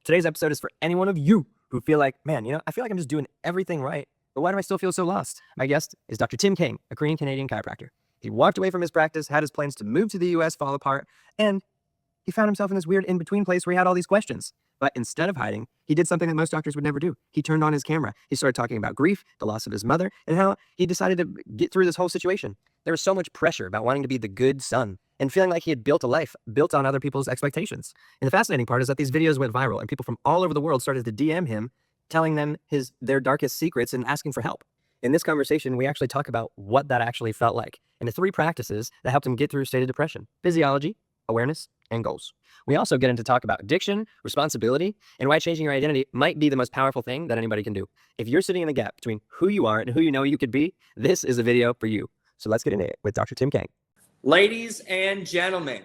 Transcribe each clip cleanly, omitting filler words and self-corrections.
Today's episode is for any one of you who feel like, man, I feel like I'm just doing everything right, but why do I still feel so lost? My guest is Dr. Tim Kang, a Korean-Canadian chiropractor. He walked away from his practice, had his plans to move to the US fall apart, and he found himself in this weird in-between place where he had all these questions. But instead of hiding, he did something that most doctors would never do. He turned on his camera. He started talking about grief, the loss of his mother, and how he decided to get through this whole situation. There was so much pressure about wanting to be the good son and feeling like he had built a life built on other people's expectations. And the fascinating part is that these videos went viral and people from all over the world started to DM him, telling them their darkest secrets and asking for help. In this conversation, we actually talk about what that actually felt like and the 3 practices that helped him get through stated depression: physiology, awareness, and goals. We also get into talk about addiction, responsibility, and why changing your identity might be the most powerful thing that anybody can do. If you're sitting in the gap between who you are and who you know you could be, this is a video for you. So let's get into it with Dr. Tim Kang. Ladies and gentlemen,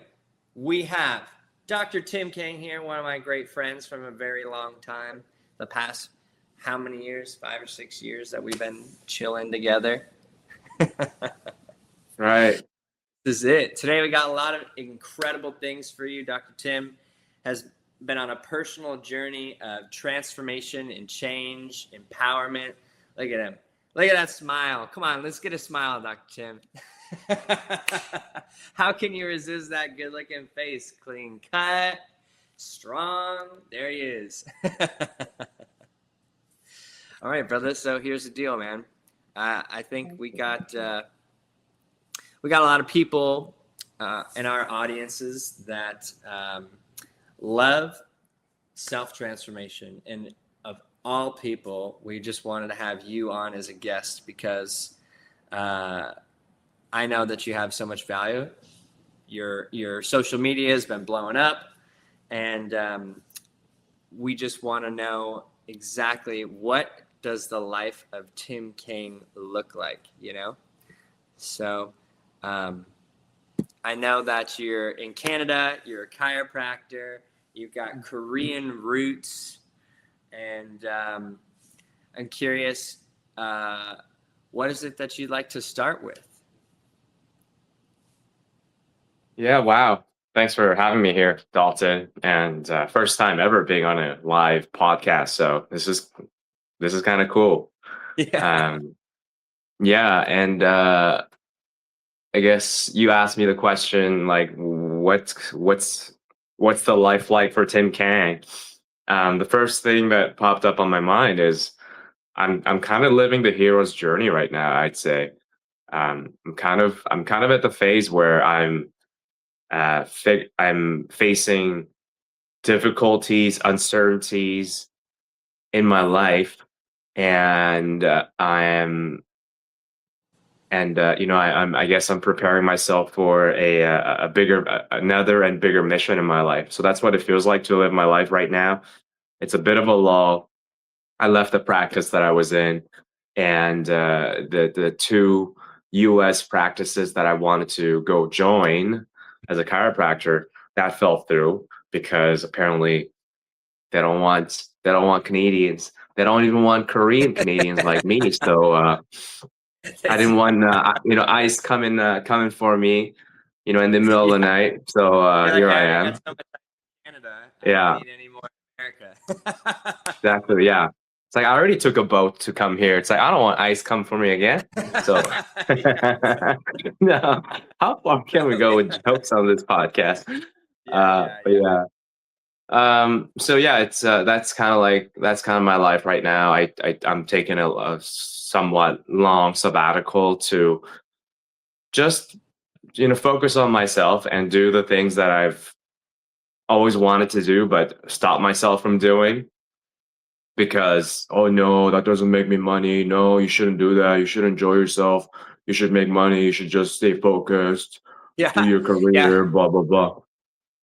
we have Dr. Tim Kang here, one of my great friends from a very long time. The past, how many years? 5 or 6 years that we've been chilling together. Right. This is it. Today we got a lot of incredible things for you. Dr. Tim has been on a personal journey of transformation and change, empowerment. Look at him. Look at that smile. Come on, let's get a smile, Dr. Tim. How can you resist that good-looking face? Clean cut, strong. There he is. All right, brother. So here's the deal, man. I think we got a lot of people in our audiences that love self-transformation. And of all people, we just wanted to have you on as a guest because I know that you have so much value. Your social media has been blowing up, and we just want to know exactly what does the life of Tim Kang look like, So I know that you're in Canada, you're a chiropractor, you've got Korean roots, and I'm curious, what is it that you'd like to start with? Yeah, wow. Thanks for having me here, Dalton. And first time ever being on a live podcast. So this is kind of cool. Yeah. And I guess you asked me the question, like, what's the life like for Tim Kang? The first thing that popped up on my mind is I'm kind of living the hero's journey right now, I'd say. I'm kind of at the phase where I'm facing difficulties, uncertainties in my life, and I guess I'm preparing myself for another and bigger mission in my life. So that's what it feels like to live my life right now. It's a bit of a lull. I left the practice that I was in, and the 2 US practices that I wanted to go join as a chiropractor, that fell through because apparently they don't want Canadians. They don't even want Korean Canadians like me. So I didn't want ICE coming for me, in the middle of the night. So here I am. Canada. Yeah. I don't need any more America. Exactly. Yeah. It's like I already took a boat to come here. It's like I don't want ICE come for me again. So no. How far can we go with jokes on this podcast? So yeah, it's that's kind of my life right now. I'm taking a somewhat long sabbatical to just focus on myself and do the things that I've always wanted to do but stop myself from doing because, oh no, that doesn't make me money. No, you shouldn't do that. You should enjoy yourself. You should make money. You should just stay focused. Yeah. Do your career, blah blah blah.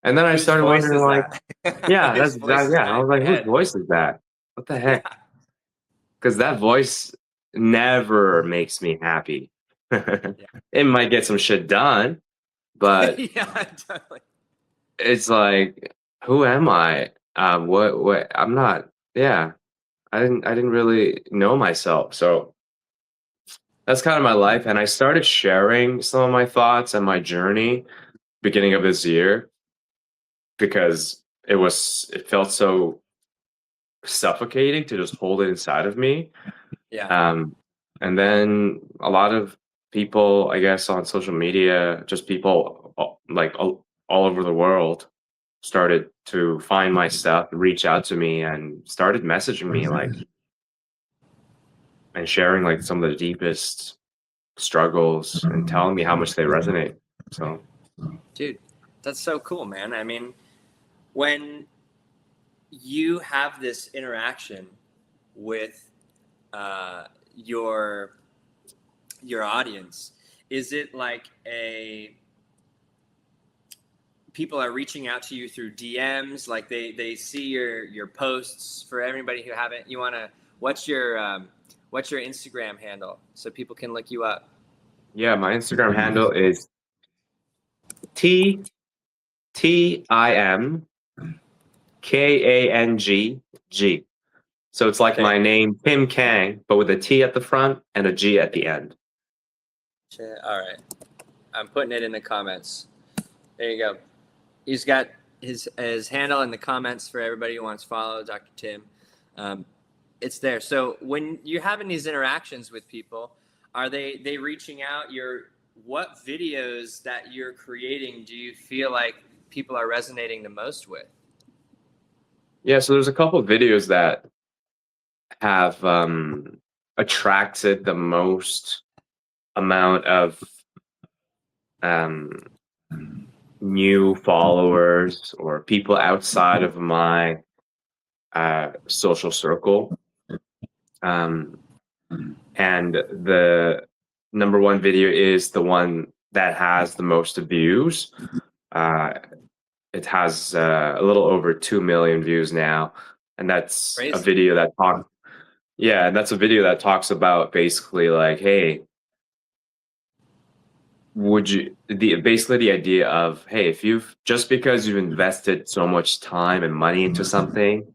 And then I started wondering, like, yeah, Whose voice is that I was like, in your whose head? voice is that? What the heck? Because that voice never makes me happy. It might get some shit done, but Yeah, totally. it's like, who am I? What? I'm not. Yeah, I didn't really know myself. So that's kind of my life, and I started sharing some of my thoughts and my journey beginning of this year because it felt so suffocating to just hold it inside of me. Yeah. And then a lot of people, I guess, on social media, just people like all over the world started to find my stuff, reach out to me, and started messaging me like and sharing like some of the deepest struggles and telling me how much they resonate. So Dude, that's so cool, man. I mean, when you have this interaction with your audience, is it like people are reaching out to you through DMs, like they see your posts? For everybody who haven't, you want to, what's your Instagram handle so people can look you up? yeah, my Instagram handle is TTIMKANG. So it's like Okay. my name, Tim Kang, but with a T at the front and a G at the end. All right, I'm putting it in the comments. There you go. He's got his handle in the comments for everybody who wants to follow Dr. Tim. It's there. So when you're having these interactions with people, are they reaching out? What videos that you're creating do you feel like people are resonating the most with? Yeah, so there's a couple of videos that have attracted the most amount of new followers or people outside of my social circle. And the number one video is the one that has the most views. It has a little over 2 million views now, and that's Crazy. a video that talks about basically like, hey, basically the idea of, hey, if you've just because you've invested so much time and money into something,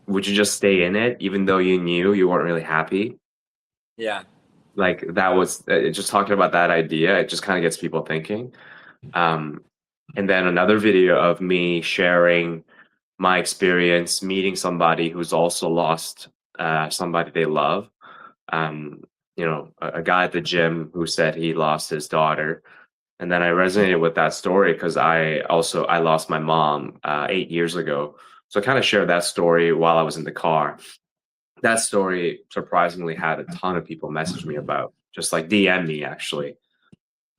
would you just stay in it even though you knew you weren't really happy? Yeah. Like that was just talking about that idea. It just kind of gets people thinking. And then another video of me sharing my experience meeting somebody who's also lost somebody they love. A guy at the gym who said he lost his daughter. And then I resonated with that story because I lost my mom 8 years ago. So I kind of shared that story while I was in the car. That story surprisingly had a ton of people message me about, just like DM me actually,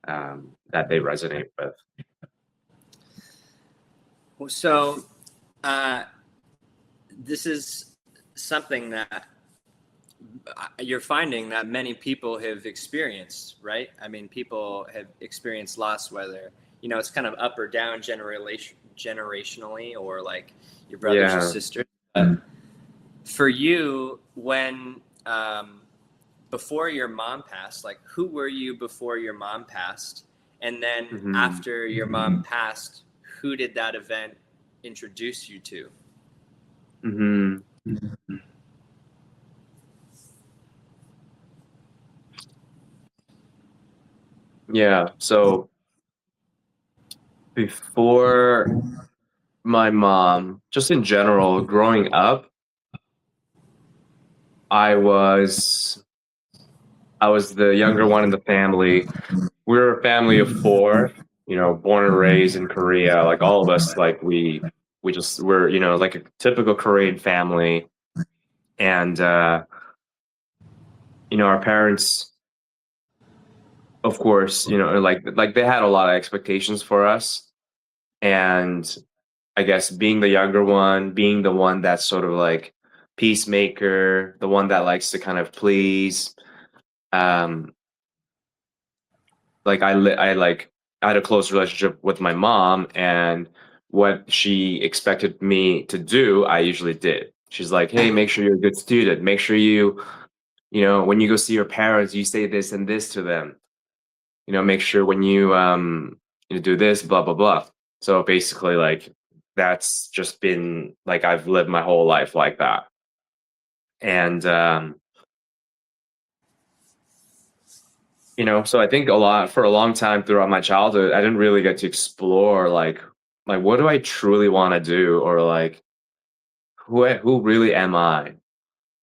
that they resonate with. So this is something that you're finding that many people have experienced, right? I mean, people have experienced loss, whether, it's kind of up or down generationally, or like your brothers or sisters. But for you, when before your mom passed, like who were you before your mom passed? And then after your mom passed, who did that event introduce you to? Yeah, so before my mom, just in general, growing up, I was the younger one in the family. We were a family of four, born and raised in Korea. Like all of us, like we're like a typical Korean family. And our parents, of course, like they had a lot of expectations for us. And I guess being the younger one, being the one that's sort of like peacemaker, the one that likes to kind of please. Like I had a close relationship with my mom, and what she expected me to do, I usually did. She's like, "Hey, make sure you're a good student. Make sure when you go see your parents, you say this and this to them. Make sure when you do this, blah blah blah." So basically, like that's just been like I've lived my whole life like that, and so I think for a long time throughout my childhood, I didn't really get to explore like what do I truly want to do, or like who really am I?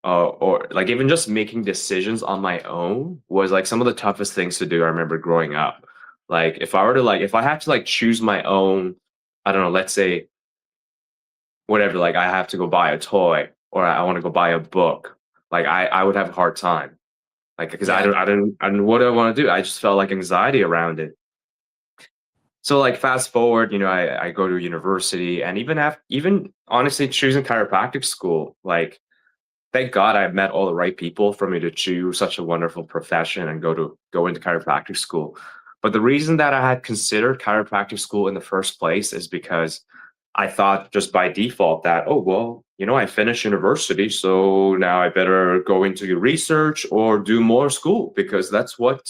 Or like even just making decisions on my own was like some of the toughest things to do. I remember growing up. Like if I had to like choose my own, I don't know, let's say whatever, like I have to go buy a toy or I want to go buy a book, like I would have a hard time. Like because Yeah. I don't what do I want to do? I just felt like anxiety around it. So like fast forward, I go to university and even honestly choosing chiropractic school, like thank God I met all the right people for me to choose such a wonderful profession and go into chiropractic school. But the reason that I had considered chiropractic school in the first place is because I thought just by default that, oh well, I finished university, so now I better go into research or do more school because that's what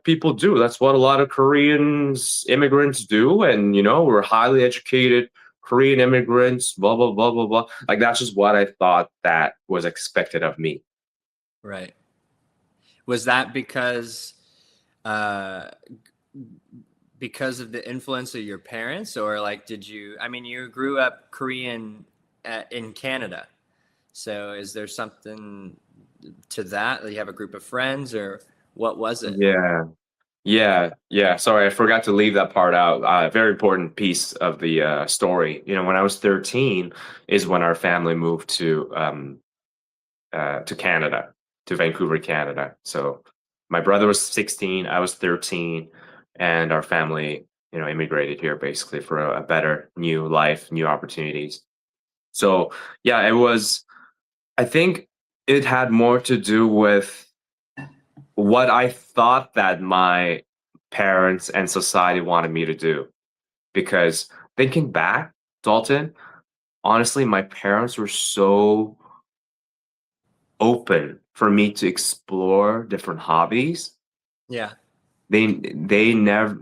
people do. That's what a lot of Koreans immigrants do, and we're highly educated Korean immigrants, blah, blah, blah, blah, blah. Like that's just what I thought that was expected of me. Right. Was that uh, because of the influence of your parents, or like I mean, you grew up Korean in Canada. So is there something to that? You have a group of friends, or what was it? Yeah. Yeah. Yeah. Sorry, I forgot to leave that part out. Very important piece of the story. When I was 13 is when our family moved to Canada, to Vancouver, Canada. So my brother was 16, I was 13, and our family, immigrated here basically for a better new life, new opportunities. So yeah, I think it had more to do with what I thought that my parents and society wanted me to do. Because thinking back, Dalton, honestly, my parents were so open for me to explore different hobbies. Yeah. They never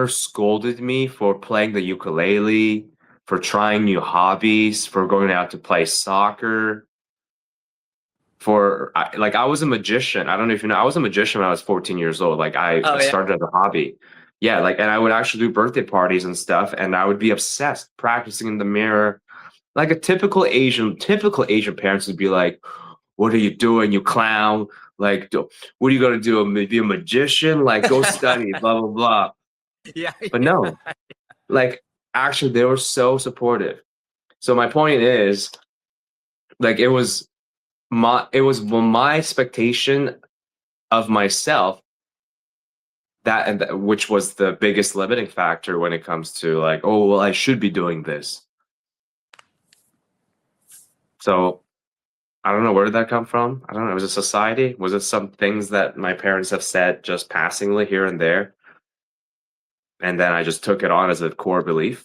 scolded me for playing the ukulele, for trying new hobbies, for going out to play soccer. Like I was a magician. I don't know if you know, I was a magician when I was 14 years old. Like Oh I yeah. started as a hobby. Yeah, like and I would actually do birthday parties and stuff, and I would be obsessed practicing in the mirror. Like a typical Asian parents would be like, "What are you doing, you clown? Like, what are you gonna do? Be a magician? Like, go study, blah blah blah." Yeah. But no, like actually, they were so supportive. So my point is, like, it was my expectation of myself which was the biggest limiting factor when it comes to like, oh well, I should be doing this. So I don't know, where did that come from? I don't know. Was it society? Was it some things that my parents have said just passingly here and there? And then I just took it on as a core belief.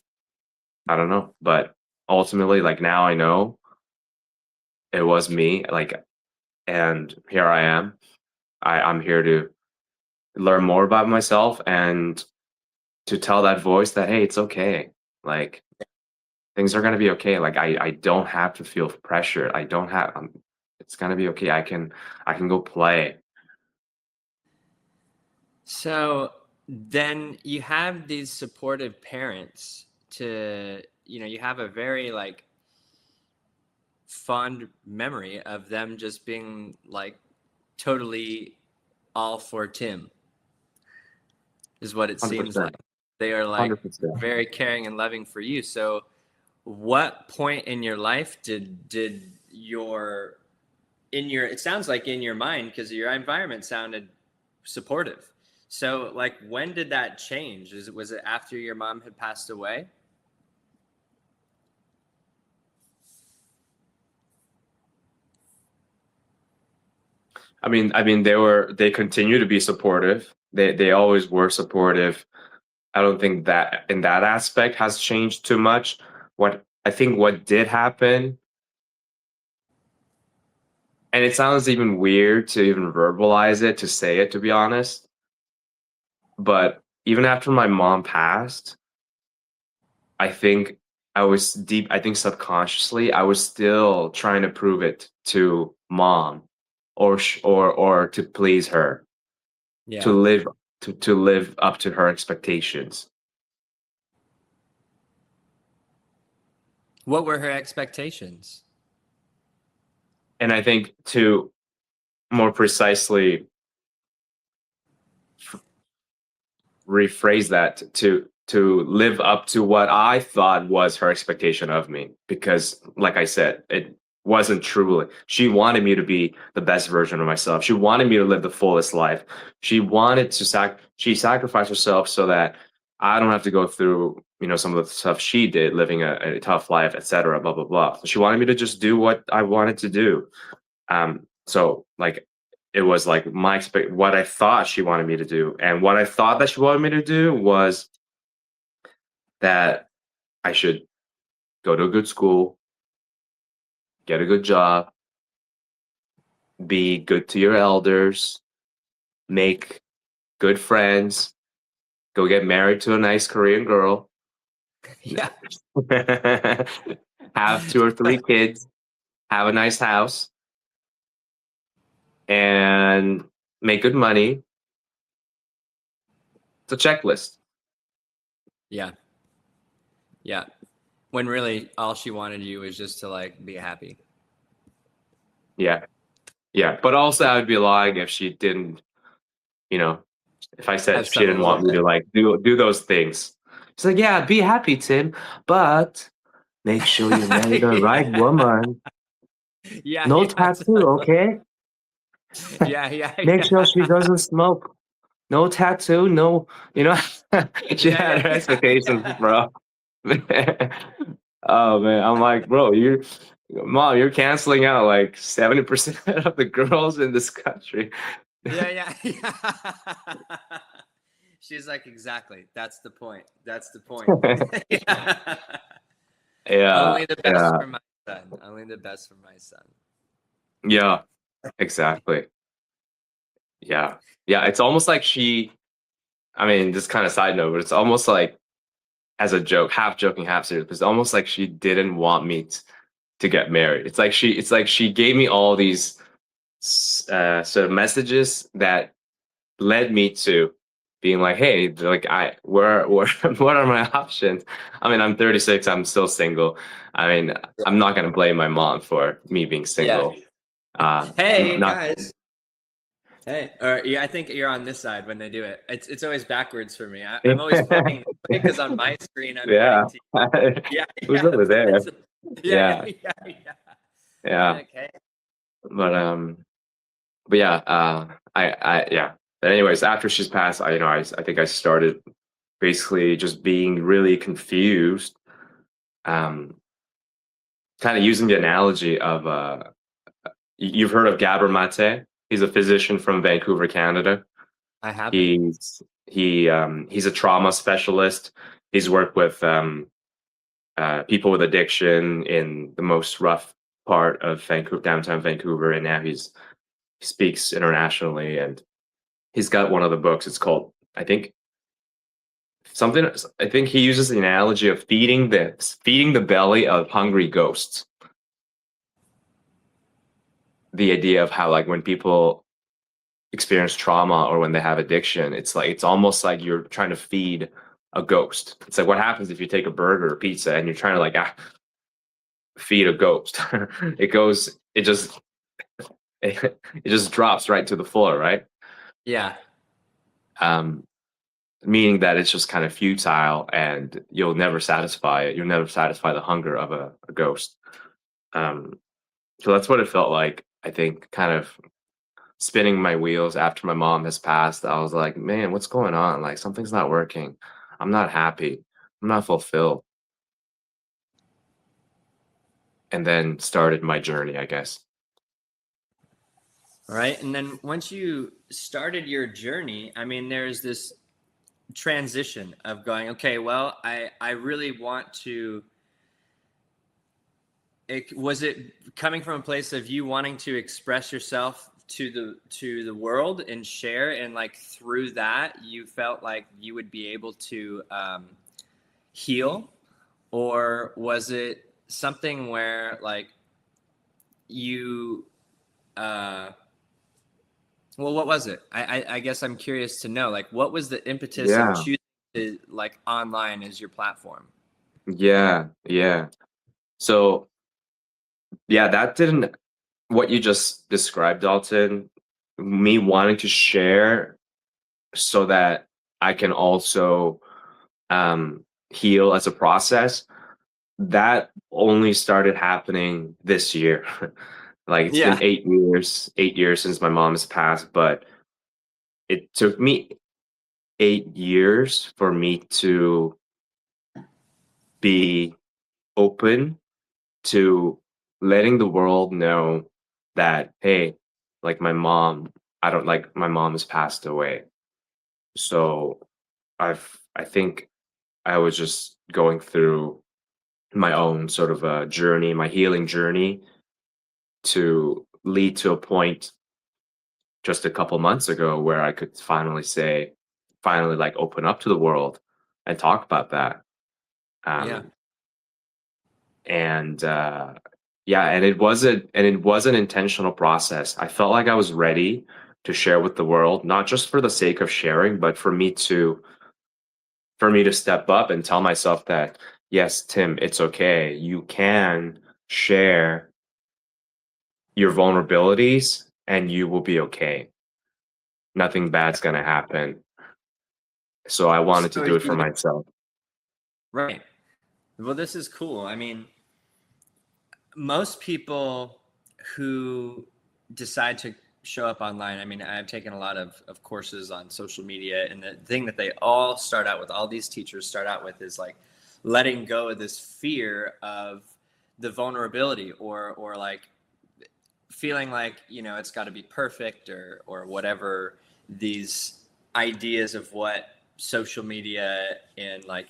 I don't know. But ultimately, like now I know it was me. Like, and here I am. I'm here to learn more about myself and to tell that voice that, hey, it's okay. Like things are gonna be okay. Like I don't have to feel pressured. I don't have it's gonna be okay. I can go play. So then you have these supportive parents you have a very like fond memory of them just being like totally all for Tim, is what it seems 100%. like. They are like 100%. very caring and loving for you. So what point in your life did it sounds like in your mind, because your environment sounded supportive. So like when did that change? Was it after your mom had passed away? I mean, they continue to be supportive. They always were supportive. I don't think that in that aspect has changed too much. What did happen, and it sounds even weird to even verbalize it, to say it, to be honest, but even after my mom passed, I think I think subconsciously I was still trying to prove it to mom or to please her, to Yeah. live to live up to her expectations. What were her expectations? And I think to more precisely rephrase that, to live up to what I thought was her expectation of me, because like I said, it wasn't truly. She wanted me to be the best version of myself. She wanted me to live the fullest life. She wanted to she sacrificed herself so that I don't have to go through, you know, some of the stuff she did, living a tough life, etc. Blah blah blah. So she wanted me to just do what I wanted to do. So like it was like what I thought she wanted me to do, and what I thought that she wanted me to do was that I should go to a good school, get a good job, be good to your elders, make good friends, go get married to a nice Korean girl, Yeah. have 2 or 3 kids, have a nice house, and make good money. It's a checklist. Yeah. Yeah. When really all she wanted you was just to like be happy. Yeah. Yeah. But also I would be lying if she didn't, you know, if I said Have she some a didn't want little me to bit. like do those things. She's like, yeah, be happy, Tim, but make sure you marry the right woman. Yeah, No yeah, tattoo, okay? yeah, yeah, Make sure she yeah. doesn't smoke. No tattoo, no, you know, she Yeah, had yeah, her yeah, expectations, yeah. bro. Oh man, I'm like, bro, mom, you're canceling out like 70% of the girls in this country. Yeah, yeah, yeah. She's like, exactly. That's the point. That's the point. Yeah. Yeah, Only the best yeah, for my son. Only the best for my son. yeah, exactly. Yeah, yeah. It's almost like I mean, this kind of side note, but it's almost like as a joke, half joking, half serious. But it's almost like she didn't want me to get married. It's like she gave me all these sort of messages that led me to being like, hey, like where what are my options? I mean, I'm 36, I'm still single. I mean, I'm not gonna blame my mom for me being Yeah. single. Hey Not guys. Hey. Or yeah, I think you're on this side when they do it. It's always backwards for me. I'm always flipping because on my screen I'm yeah. getting to. Yeah, Who's yeah. over there? Yeah, yeah, Yeah, yeah, yeah. yeah. Okay. But yeah, yeah. But anyways, after she's passed, I think I started basically just being really confused. Um, Kind of using the analogy of you've heard of Gabor Mate. He's a physician from Vancouver, Canada. I haven't. He's a trauma specialist. He's worked with people with addiction in the most rough part of Vancouver, downtown Vancouver, and now he speaks internationally. And he's got one of the books. It's called, I think, something. I think he uses the analogy of feeding the belly of hungry ghosts. The idea of how like when people experience trauma or when they have addiction, it's almost like you're trying to feed a ghost. It's like what happens if you take a burger or pizza and you're trying to like feed a ghost. It just it just drops right to the floor, right? Yeah. Um, Meaning that it's just kind of futile and you'll never satisfy it. You'll never satisfy the hunger of a ghost. Um, so that's what it felt like. I think kind of spinning my wheels after my mom has passed. I was like, man, what's going on? Like something's not working. I'm not happy. I'm not fulfilled. And then started my journey, I guess. Right. And then once you started your journey, I mean, there's this transition of going, okay, well, I really want to. Was it coming from a place of you wanting to express yourself to the world and share, and like through that you felt like you would be able to heal, or was it something where like you well, what was it? I guess I'm curious to know, like, what was the impetus of Yeah. choosing to like online as your platform? Yeah. Yeah. So yeah, that didn't, what you just described, Dalton, me wanting to share so that I can also heal as a process, that only started happening this year. Like it's been Yeah. 8 years since my mom has passed, but it took me 8 years for me to be open to letting the world know that, hey, like my mom, I don't like my mom has passed away. So I think I was just going through my own sort of a journey, my healing journey, to lead to a point just a couple months ago where I could finally like open up to the world and talk about that. Yeah. Um, and yeah, and it was an intentional process. I felt like I was ready to share with the world, not just for the sake of sharing, but for me to step up and tell myself that, yes, Tim, it's okay. You can share your vulnerabilities and you will be okay. Nothing bad's going to happen. So I wanted to So do it for you, myself. right. Well, this is cool. I mean, most people who decide to show up online, I mean, I've taken a lot of courses on social media, and the thing that they all start out with, all these teachers start out with, is like letting go of this fear of the vulnerability, or like feeling like, you know, it's got to be perfect, or whatever these ideas of what social media and like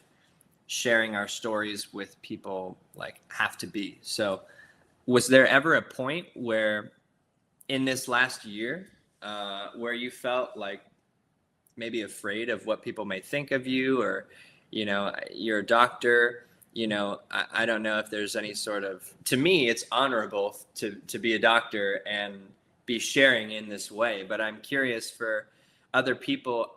sharing our stories with people like have to be. So was there ever a point where in this last year where you felt like maybe afraid of what people may think of you, or, you know, you're a doctor, you know, I don't know if there's any sort of, to me, it's honorable to be a doctor and be sharing in this way. But I'm curious for other people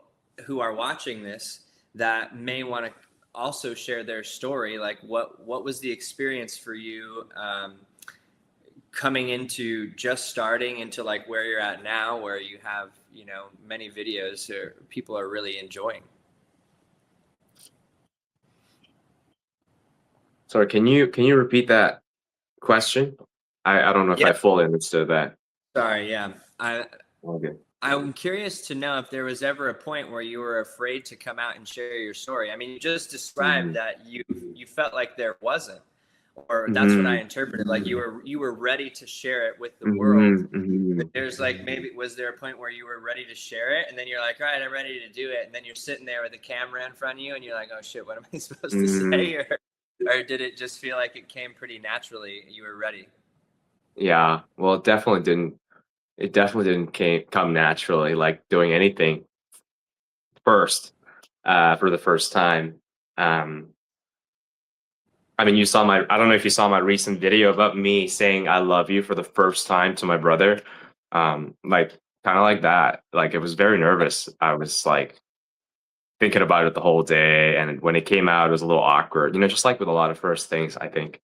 who are watching this that may want to also share their story. Like what was the experience for you coming into just starting into like where you're at now, where you have, you know, many videos that people are really enjoying? Sorry, can you repeat that question? I don't know if Yeah. I fully understood that. Sorry. Yeah. Okay. I'm curious to know if there was ever a point where you were afraid to come out and share your story. I mean, you just described Mm-hmm. that you felt like there wasn't, or that's what I Mm-hmm. interpreted. Like you were ready to share it with the world. Mm-hmm. Mm-hmm. But there's like, maybe was there a point where you were ready to share it, and then you're like, all right, I'm ready to do it, and then you're sitting there with a camera in front of you, and you're like, oh shit, what am I supposed to Mm-hmm. say? Or did it just feel like it came pretty naturally? You were ready. Yeah. Well, it definitely didn't come naturally, like doing anything first, for the first time. Um, I mean, I don't know if you saw my recent video about me saying I love you for the first time to my brother. Like kind of like that. Like it was very nervous. I was like thinking about it the whole day. And when it came out, it was a little awkward. You know, just like with a lot of first things, I think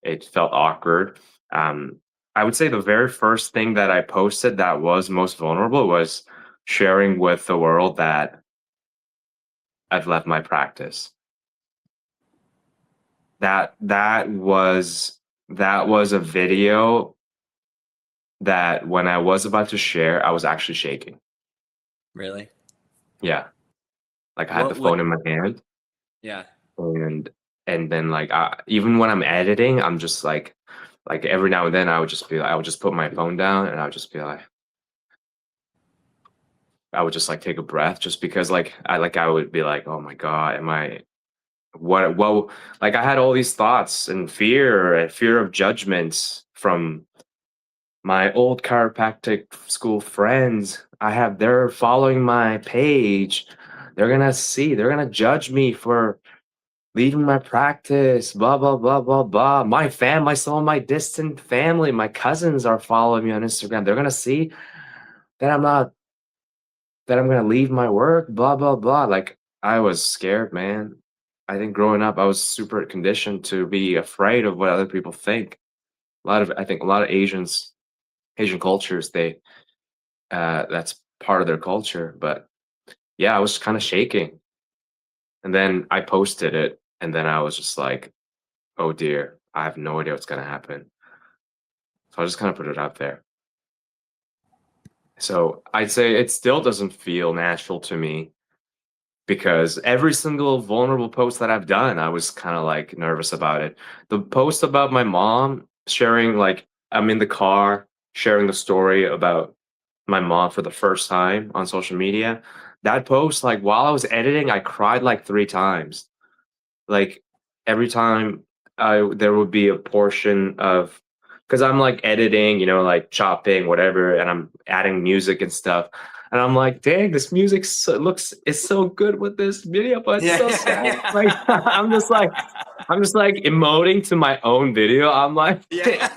it felt awkward. Um, I would say the very first thing that I posted that was most vulnerable was sharing with the world that I've left my practice. That was a video that when I was about to share, I was actually shaking. Really? Yeah, like I had the What phone in my hand, Yeah. and then like even when I'm editing, I'm just like every now and then I would just put my phone down and I would just be like, I would just like take a breath just because I would be like, oh my God, am I what like I had all these thoughts and fear of judgments from my old chiropractic school friends. They're following my page. They're gonna judge me for leaving my practice, blah, blah, blah, blah, blah. Some of my distant family, my cousins are following me on Instagram. They're gonna see that I'm gonna leave my work, blah, blah, blah. Like I was scared, man. I think growing up, I was super conditioned to be afraid of what other people think. I think a lot of Asian cultures, that's part of their culture. But yeah, I was kind of shaking. And then I posted it, and then I was just like, oh dear, I have no idea what's gonna happen. So I just kind of put it out there. So I'd say it still doesn't feel natural to me because every single vulnerable post that I've done, I was kind of like nervous about it. The post about my mom sharing, like, I'm in the car sharing the story about my mom for the first time on social media. That post, like, while I was editing, I cried like 3 times. Like every time there would be a portion of, because I'm like editing, like chopping, whatever, and I'm adding music and stuff. And I'm like, dang, this music is so good with this video, but it's so sad. Like I'm just like emoting to my own video. I'm like, Yeah.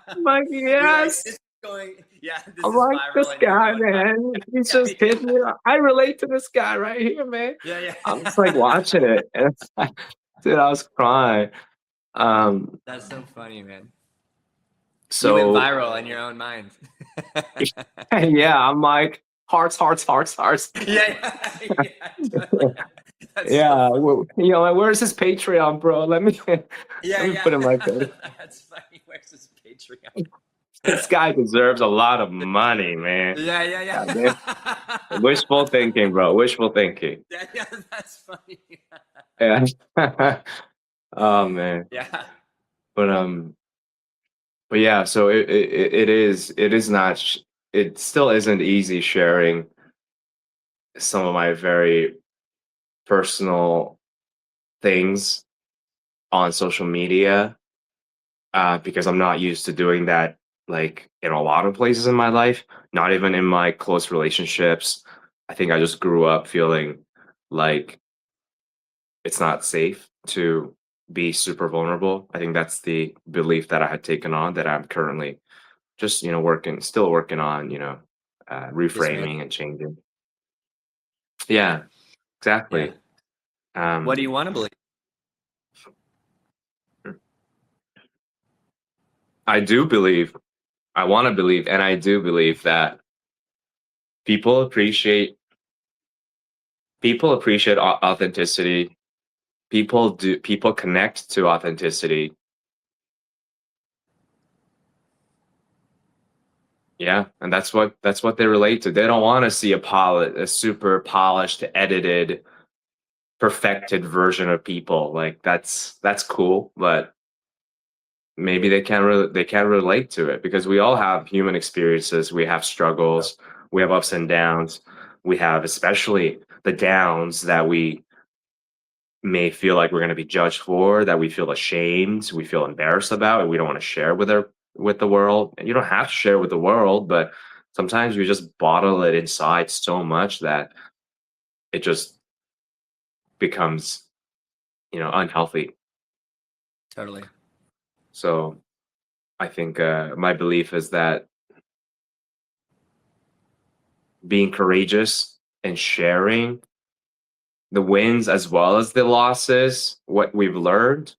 I'm like, You're like, yes. this is going, yeah, this I'm is like, viral, this and you're guy, going, man. He's yeah, just hitting me. I relate to this guy right here, man. yeah, yeah. I'm just like watching it, and it's like, dude, I was crying. That's so funny, man. You went So viral in your own mind. yeah, I'm like hearts, hearts, hearts, hearts. Yeah, yeah, totally. That's so Yeah, funny. like, where's his Patreon, bro? Let me Yeah, let me put him like yeah. this. That's funny. Where's his Patreon? This guy deserves a lot of money, man. Yeah, yeah, God damn. yeah. Wishful thinking, bro. Wishful thinking. Yeah, yeah, that's funny. Yeah. Oh man. Yeah. But but yeah, so it is not it still isn't easy sharing some of my very personal things on social media, because I'm not used to doing that, like, in a lot of places in my life, not even in my close relationships. I think I just grew up feeling like it's not safe to be super vulnerable. I think that's the belief that I had taken on that I'm currently just, still working on, Dismantle. reframing and changing. Yeah, Yeah. exactly. What do Um, you want to believe? I do believe, I want to believe, and I do believe that people appreciate authenticity. People connect to authenticity. Yeah, and that's what they relate to. They don't want to see a super polished, edited, perfected version of people. Like that's cool, but maybe they can't relate to it because we all have human experiences. We have struggles, we have ups and downs. We have especially the downs that we may feel like we're going to be judged for, that we feel ashamed, we feel embarrassed about, and we don't want to share with the world. And you don't have to share with the world, but sometimes you just bottle it inside so much that it just becomes, unhealthy. Totally. So I think my belief is that being courageous and sharing the wins as well as the losses, what we've learned,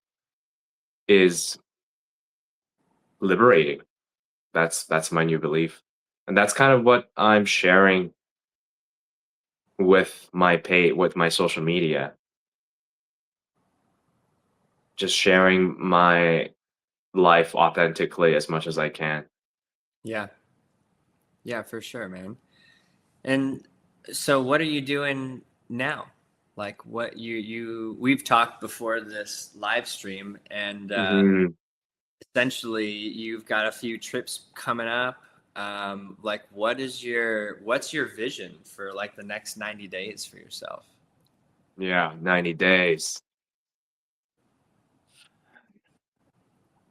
is liberating. That's my new belief, and that's kind of what I'm sharing with my social media. Just sharing my life authentically as much as I can. Yeah. Yeah, for sure, man. And so what are you doing now? Like what we've talked before this live stream, and Mhm. essentially you've got a few trips coming up. Like what's your vision for like the next 90 days for yourself? Yeah, 90 days.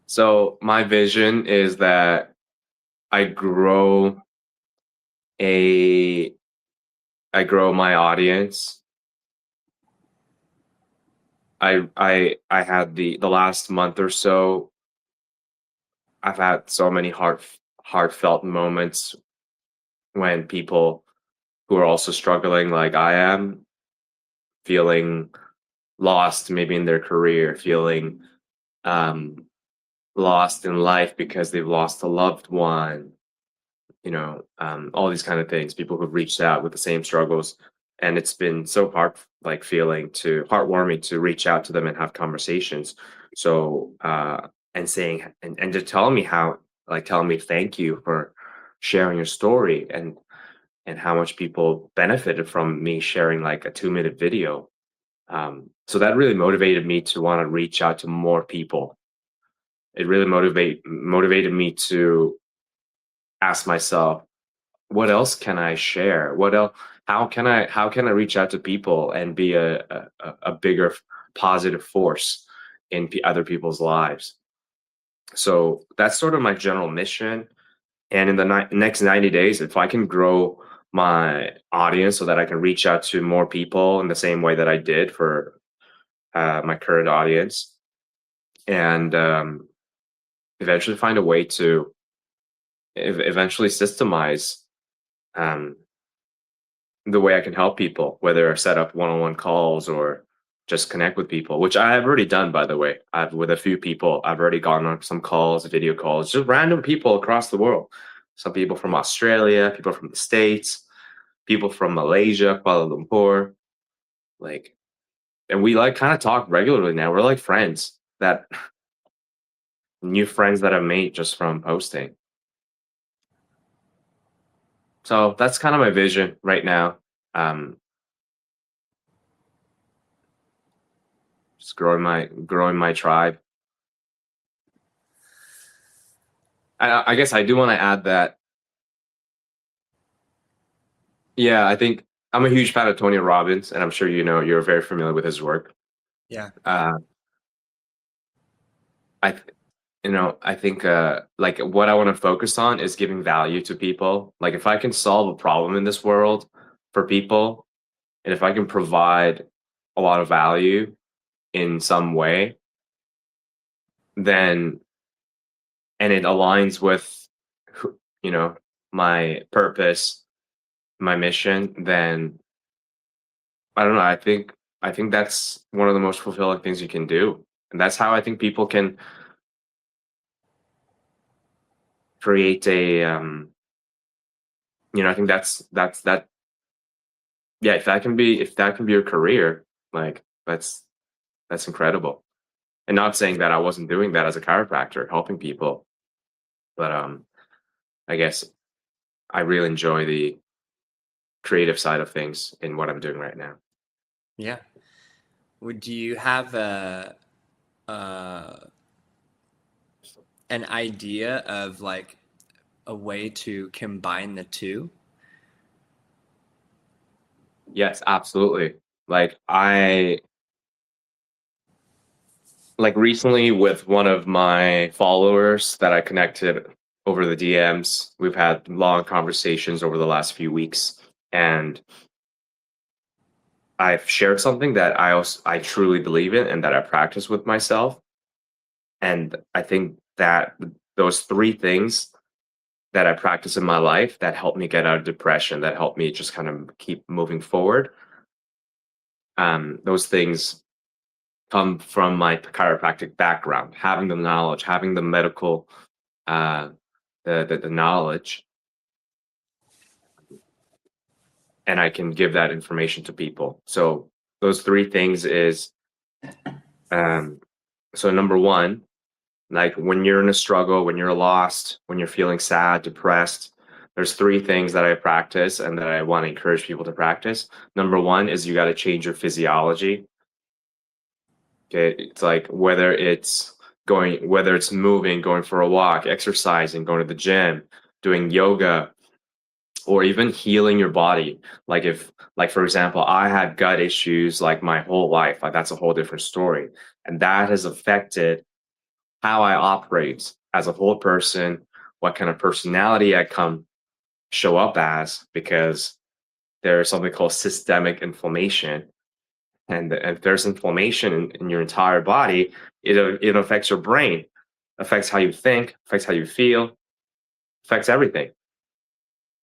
So my vision is that I grow a I grow my audience. I had the last month or so, I've had so many heartfelt moments when people who are also struggling like I am, feeling lost maybe in their career, feeling lost in life because they've lost a loved one, all these kind of things. People who've reached out with the same struggles, and it's been so heartwarming to reach out to them and have conversations. So and saying and just telling me telling me thank you for sharing your story, and how much people benefited from me sharing like a 2-minute video. So that really motivated me to want to reach out to more people. It really motivated me to ask myself, what else can I share? What else? How can I reach out to people and be a bigger positive force in other people's lives? So that's sort of my general mission. And in the next 90 days, if I can grow my audience so that I can reach out to more people in the same way that I did for my current audience, and eventually find a way to eventually systemize the way I can help people, whether I set up one-on-one calls or just connect with people, which I have already done, by the way. With a few people, I've already gone on some calls, video calls, just random people across the world. Some people from Australia, people from the States, people from Malaysia, Kuala Lumpur, and we kind of talk regularly now. We're like friends, that new friends that I've made just from posting. So that's kind of my vision right now. Just growing my tribe. I guess I do want to add that, yeah, I think I'm a huge fan of Tony Robbins, and I'm sure you're very familiar with his work. Yeah. I think like what I want to focus on is giving value to people. Like if I can solve a problem in this world for people, and if I can provide a lot of value in some way, then, and it aligns with my purpose, my mission, then I don't know, I think that's one of the most fulfilling things you can do. And that's how I think people can create I think that, yeah, if that can be your career, like that's incredible. And not saying that I wasn't doing that as a chiropractor, helping people, but I guess I really enjoy the creative side of things in what I'm doing right now. Yeah. Would you have an idea of like a way to combine the two? Yes, absolutely. Like recently with one of my followers that I connected over the DMs, we've had long conversations over the last few weeks, and I've shared something that I truly believe in and that I practice with myself. And I think that those 3 things that I practice in my life that help me get out of depression, that help me just kind of keep moving forward, those things come from my chiropractic background, having the knowledge, having the medical, the knowledge, and I can give that information to people. So those 3 things is, so number 1, like when you're in a struggle, when you're lost, when you're feeling sad, depressed, there's 3 things that I practice and that I want to encourage people to practice. Number 1 is you got to change your physiology. Okay, it's like whether it's moving, going for a walk, exercising, going to the gym, doing yoga, or even healing your body. Like for example, I had gut issues like my whole life. Like that's a whole different story, and that has affected how I operate as a whole person, what kind of personality I show up as, because there's something called systemic inflammation. And if there's inflammation in your entire body, it affects your brain, affects how you think, affects how you feel, affects everything.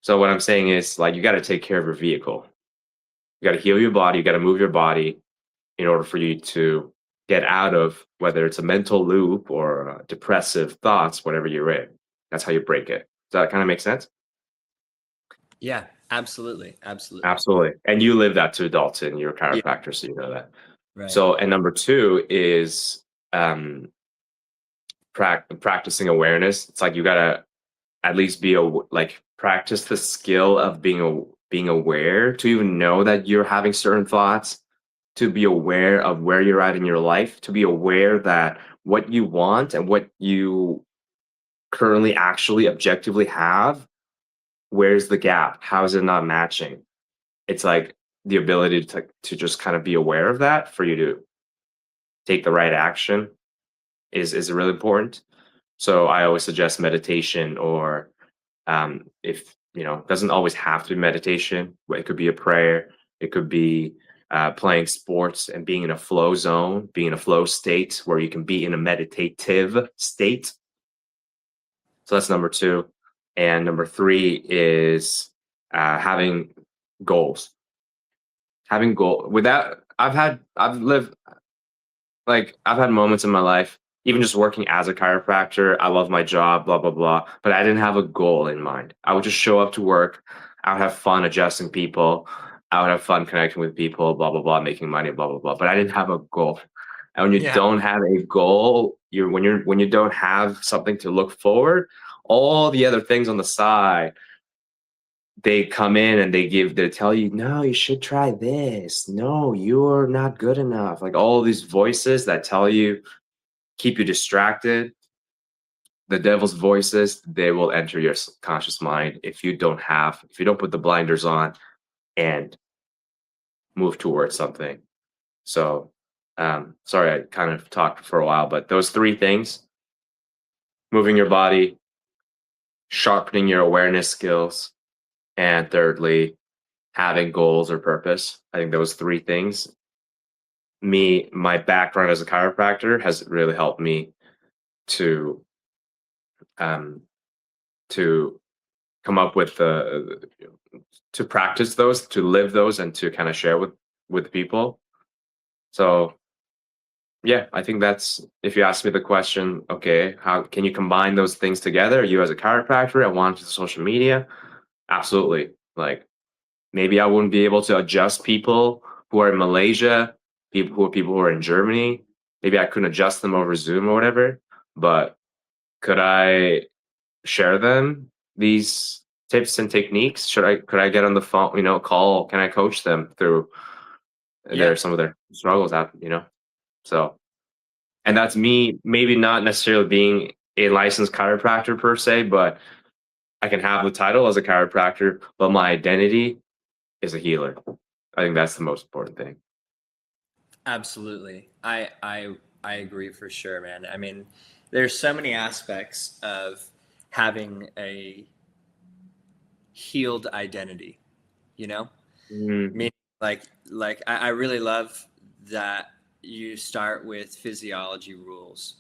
So what I'm saying is, like, you got to take care of your vehicle. You got to heal your body. You got to move your body. in order for you to get out of whether it's a mental loop or depressive thoughts, whatever you're in. That's how you break it. Does that kind of make sense? Yeah, absolutely. Absolutely. Absolutely. And you live that too, Dalton. You're a Yeah. chiropractor, so you know that. Right. So, and number two is practicing awareness. It's like you gotta at least be like practice the skill of being aware to even know that you're having certain thoughts, to be aware of where you're at in your life, to be aware that what you want and what you currently actually objectively have, where's the gap? How is it not matching? It's like the ability to just kind of be aware of that for you to take the right action is really important. So I always suggest meditation, or if it doesn't always have to be meditation. It could be a prayer. It could be playing sports and being in a flow zone, being in a flow state where you can be in a meditative state. So that's number two. And number three is having goals. Having goal without I've lived, like, I've had moments in my life, even just working as a chiropractor, I love my job, blah, blah, blah, but I didn't have a goal in mind. I would just show up to work. I would have fun adjusting people. I would have fun connecting with people, blah, blah, blah, making money, blah, blah, blah. But I didn't have a goal. And when you Yeah. don't have a goal, when you don't have something to look forward, all the other things on the side, they come in and they tell you, no, you should try this. No, you're not good enough. Like all these voices that tell you, keep you distracted. The devil's voices, they will enter your subconscious mind if you don't put the blinders on and move towards something. So, sorry, I kind of talked for a while, but those three things: moving your body, sharpening your awareness skills, and thirdly, having goals or purpose. I think those three things, my background as a chiropractor has really helped me to um, to come up with to practice those, to live those, and to kind of share with people. So yeah, I think that's, if you ask me the question, okay, how can you combine those things together? You as a chiropractor, I want to social media. Absolutely. Like, maybe I wouldn't be able to adjust people who are in Malaysia, people who are in Germany. Maybe I couldn't adjust them over Zoom or whatever, but could I share them these tips and techniques? Could I get on the phone, call? Can I coach them through Yeah. some of their struggles So, and that's me, maybe not necessarily being a licensed chiropractor per se, but I can have the title as a chiropractor, but my identity is a healer. I think that's the most important thing. Absolutely. I agree for sure, man. I mean, there's so many aspects of having a healed identity, you know? Mm, Meaning I really love that you start with physiology rules.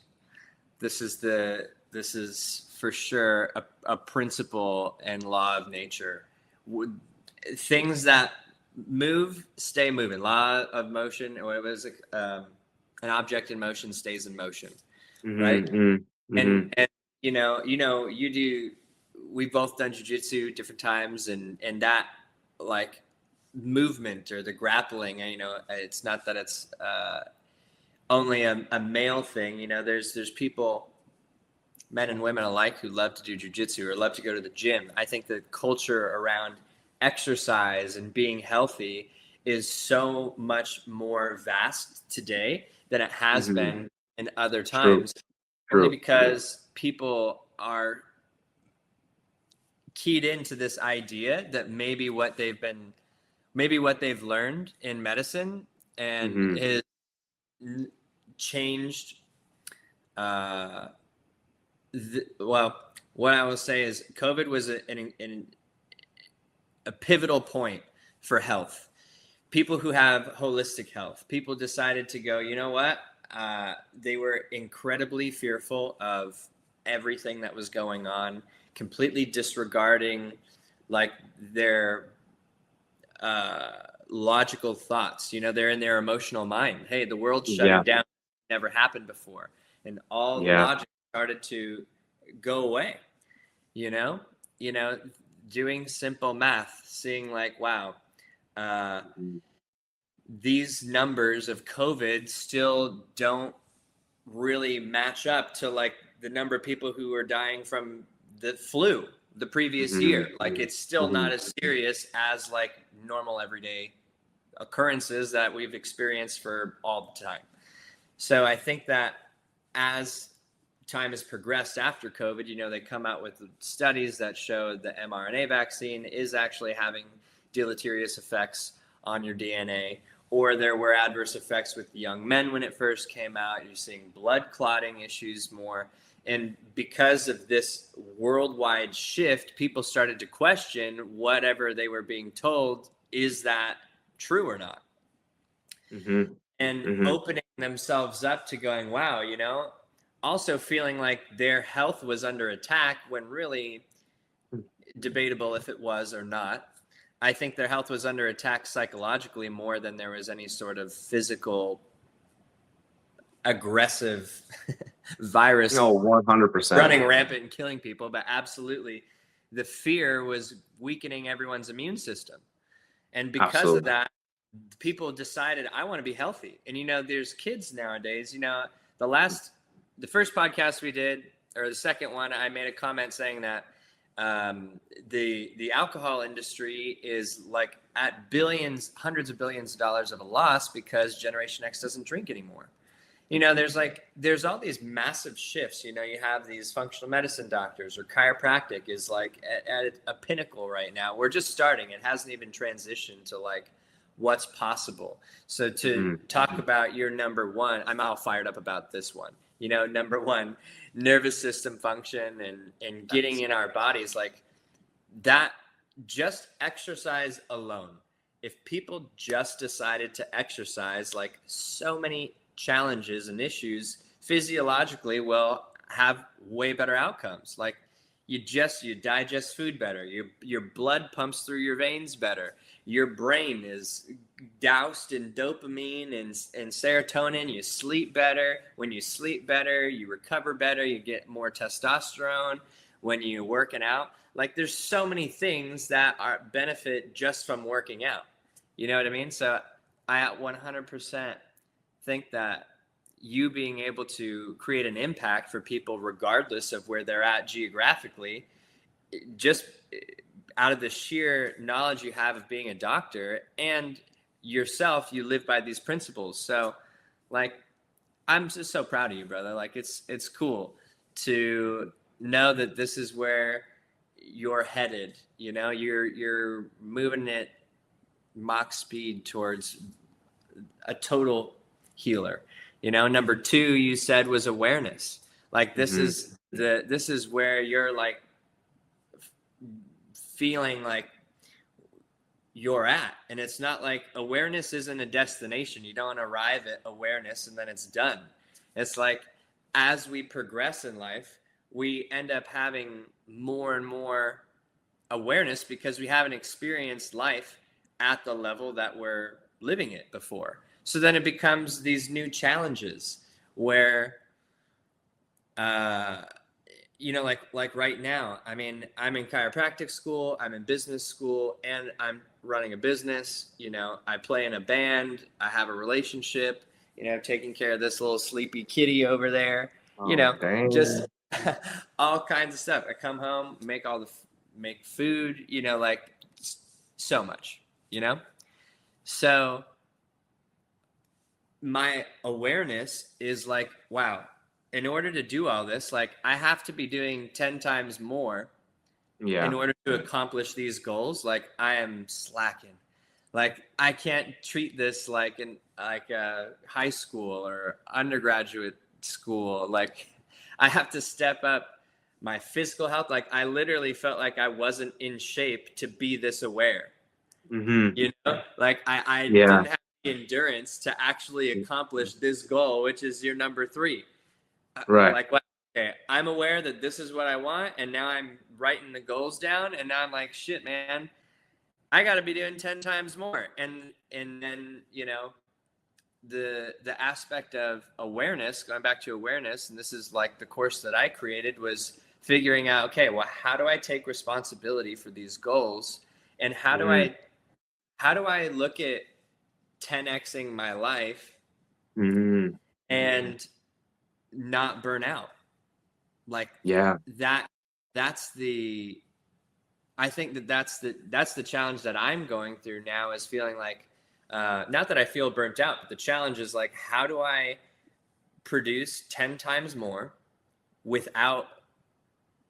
This is for sure a principle and law of nature. Things that move stay moving. Law of motion, or what was it? An object in motion stays in motion, right? And you do. We've both done jujitsu different times, and that, like, movement or the grappling. It's not that it's only a male thing. There's people, men and women alike, who love to do jujitsu or love to go to the gym. I think the culture around exercise and being healthy is so much more vast today than it has mm-hmm. been in other True. times, only True. because people are keyed into this idea that maybe what they've learned in medicine and Mm-hmm. is changed. Well, what I will say is COVID was a pivotal point for health. People who have holistic health, people decided to go, you know what? They were incredibly fearful of everything that was going on, completely disregarding like their logical thoughts. You know, they're in their emotional mind. Hey, the world's Yeah. shutting down. Never happened before. And all the Yeah. logic started to go away, you know, doing simple math, seeing like, wow, these numbers of COVID still don't really match up to like the number of people who are dying from the flu the previous year. Like it's still not as serious as like normal everyday occurrences that we've experienced for all the time. So I think that as time has progressed after COVID, you know, they come out with studies that show the mRNA vaccine is actually having deleterious effects on your DNA, or there were adverse effects with young men when it first came out. You're seeing blood clotting issues more. And because of this worldwide shift, people started to question whatever they were being told, is that true or not? And opening themselves up to going, wow, you know, also feeling like their health was under attack when really debatable if it was or not. I think their health was under attack psychologically more than there was any sort of physical aggressive virus 100%. running rampant and killing people. But absolutely, the fear was weakening everyone's immune system. And because of that, people decided, I want to be healthy. And, you know, there's kids nowadays, you know, the first podcast we did, or the second one, I made a comment saying that the alcohol industry is like at billions, hundreds of billions of dollars of a loss because Generation X doesn't drink anymore. You know, there's all these massive shifts. You know, you have these functional medicine doctors, or chiropractic is like at a pinnacle right now. We're just starting. It hasn't even transitioned to like what's possible. So to talk about your number one, I'm all fired up about this one. You know, number one, nervous system function and getting in our bodies, like that, just exercise alone. If people just decided to exercise, like so many challenges and issues physiologically will have way better outcomes. Like you digest food better, your blood pumps through your veins better, your brain is doused in dopamine and serotonin, you sleep better. When you sleep better, you recover better, you get more testosterone when you're working out. Like there's so many things that are benefit just from working out. You know what I mean? So I 100% think that you being able to create an impact for people regardless of where they're at geographically, just out of the sheer knowledge you have of being a doctor and yourself, you live by these principles. So like, I'm just so proud of you, brother. Like it's cool to know that this is where you're headed. You know, you're moving at Mach speed towards a total healer. You know, number two, you said, was awareness. Like this is where you're like feeling like you're at. And it's not like awareness isn't a destination. You don't arrive at awareness and then it's done. It's like as we progress in life, we end up having more and more awareness because we haven't experienced life at the level that we're living it before. So then it becomes these new challenges where, you know, like right now, I mean, I'm in chiropractic school, I'm in business school, and I'm running a business. You know, I play in a band, I have a relationship, you know, taking care of this little sleepy kitty over there, you know, just all kinds of stuff. I come home, make food, you know, like so much, you know? So my awareness is like, wow, in order to do all this, like I have to be doing 10 times more in order to accomplish these goals. Like I am slacking. Like I can't treat this like in like high school or undergraduate school. Like I have to step up my physical health. Like I literally felt like I wasn't in shape to be this aware. You know, like I didn't have the endurance to actually accomplish this goal, which is your number three. Right. Like, okay, I'm aware that this is what I want, and now I'm writing the goals down, and now I'm like, shit, man, I got to be doing 10 times more. And then, you know, the aspect of awareness, going back to awareness, and this is like the course that I created, was figuring out, okay, well, how do I take responsibility for these goals, and how do I look at 10xing my life and not burn out? Like, Yeah. that's the, I think that's the challenge that I'm going through now, is feeling like, not that I feel burnt out, but the challenge is like, how do I produce 10 times more without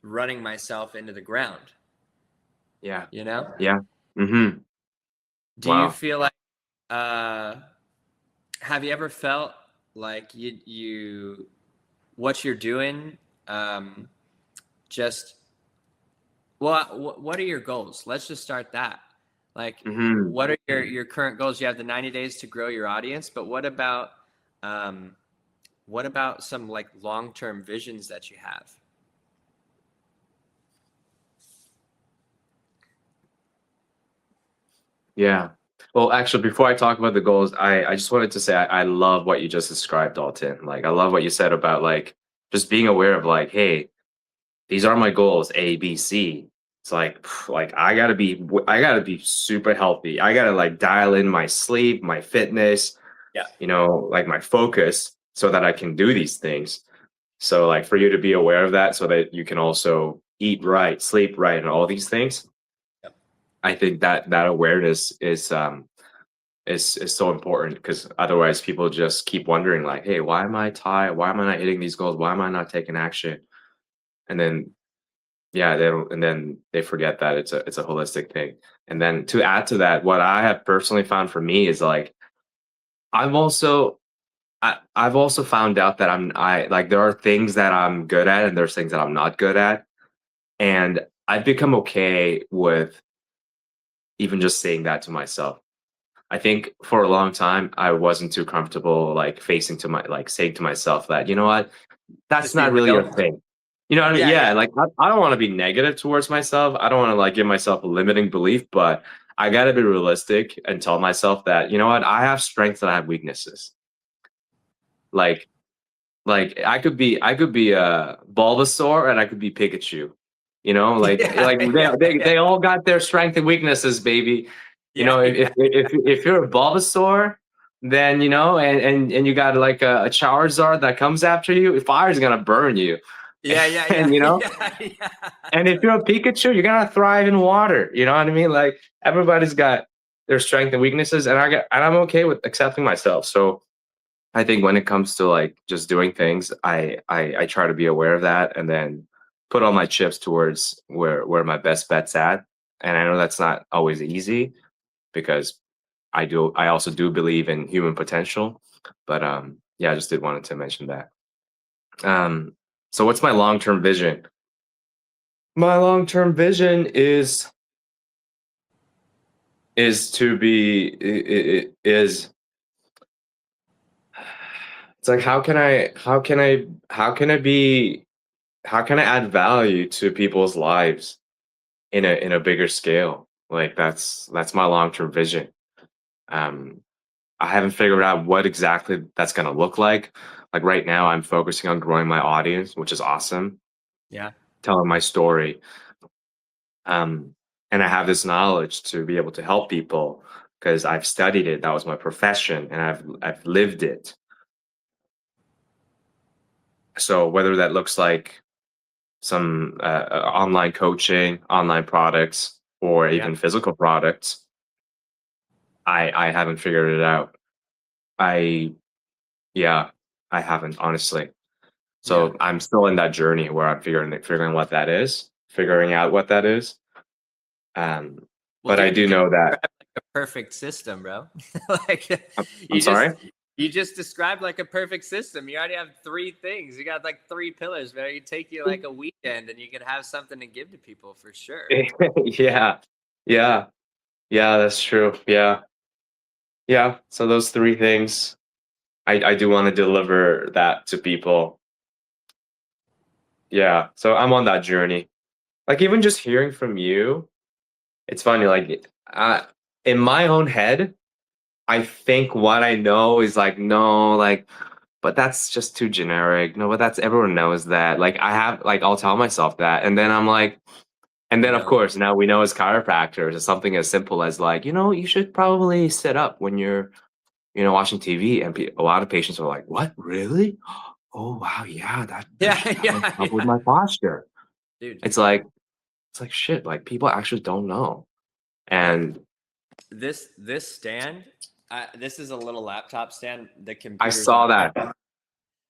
running myself into the ground? Yeah. You know? Yeah. Mm-hmm. Do you Wow. feel like, have you ever felt like you what you're doing, just, well, what are your goals? Let's just start that. Like, what are your current goals? You have the 90 days to grow your audience, but what about some like long-term visions that you have? Yeah. Well, actually, before I talk about the goals, I just wanted to say I love what you just described, Dalton. Like, I love what you said about like just being aware of like, hey, these are my goals, A, B, C. It's like I gotta be super healthy. I gotta like dial in my sleep, my fitness, Yeah. you know, like my focus so that I can do these things. So like for you to be aware of that so that you can also eat right, sleep right, and all these things. Yep. I think that that awareness is so important, because otherwise people just keep wondering like, hey, why am I tired? Why am I not hitting these goals? Why am I not taking action? And then yeah, they don't, and then they forget that it's a holistic thing. And then to add to that, what I have personally found for me is like I've also I've also found out that I like there are things that I'm good at and there's things that I'm not good at. And I've become okay with even just saying that to myself. I think for a long time I wasn't too comfortable like facing to my like saying to myself that, you know what, that's Just be not really real. your thing. You know what I mean? Yeah, Yeah, yeah. like I don't want to be negative towards myself. I don't want to like give myself a limiting belief, but I got to be realistic and tell myself that, you know what, I have strengths and I have weaknesses. Like I could be a Bulbasaur and I could be Pikachu. You know, Yeah, they all got their strength and weaknesses, baby. You yeah, know, yeah. if you're a Bulbasaur, then you know, and you got like a Charizard that comes after you, fire's gonna burn you. Yeah, yeah, And you know, yeah, yeah. and if you're a Pikachu, you're gonna thrive in water. You know what I mean? Like everybody's got their strengths and weaknesses, and I'm okay with accepting myself. So I think when it comes to like just doing things, I try to be aware of that and then put all my chips towards where my best bet's at. And I know that's not always easy, because I also do believe in human potential. But yeah, I just did wanted to mention that. Um so what's my long-term vision? My long-term vision is to be is it's like how can I add value to people's lives in a bigger scale? Like that's my long-term vision. Um, I haven't figured out what exactly that's gonna look like. Like right now, I'm focusing on growing my audience, which is awesome, Yeah. telling my story. And I have this knowledge to be able to help people because I've studied it. That was my profession, and I've lived it. So whether that looks like some online coaching, online products, or Yeah. even physical products, I haven't figured it out. I yeah, I haven't, honestly. Yeah. So I'm still in that journey where I'm figuring what that is, figuring out what that is. Um, Well, but I dude, you do just know that. described like a perfect system, bro. Like, I'm you just sorry. you just described like a perfect system. You already have three things. You got like three pillars, man. You take you like a weekend and you can have something to give to people for sure. Yeah, yeah, yeah. That's true. Yeah, yeah. So those three things, I do want to deliver that to people. Yeah. So I'm on that journey. Like even just hearing from you, it's funny. Like In my own head, I think what I know is like, no, like, but that's just too generic. No, but that's everyone knows that. Like, I have, like, I'll tell myself that. And then I'm like, and You then of know? course, now we know as chiropractors, it's something as simple as like, you should probably sit up when you're, watching TV. And a lot of patients are like, what, really? Oh, wow. Yeah, Yeah, that would yeah, help with yeah. my posture. Dude, It's like shit. Like people actually don't know. bro, And this stand, this is a little laptop stand. The I computer's saw on. that.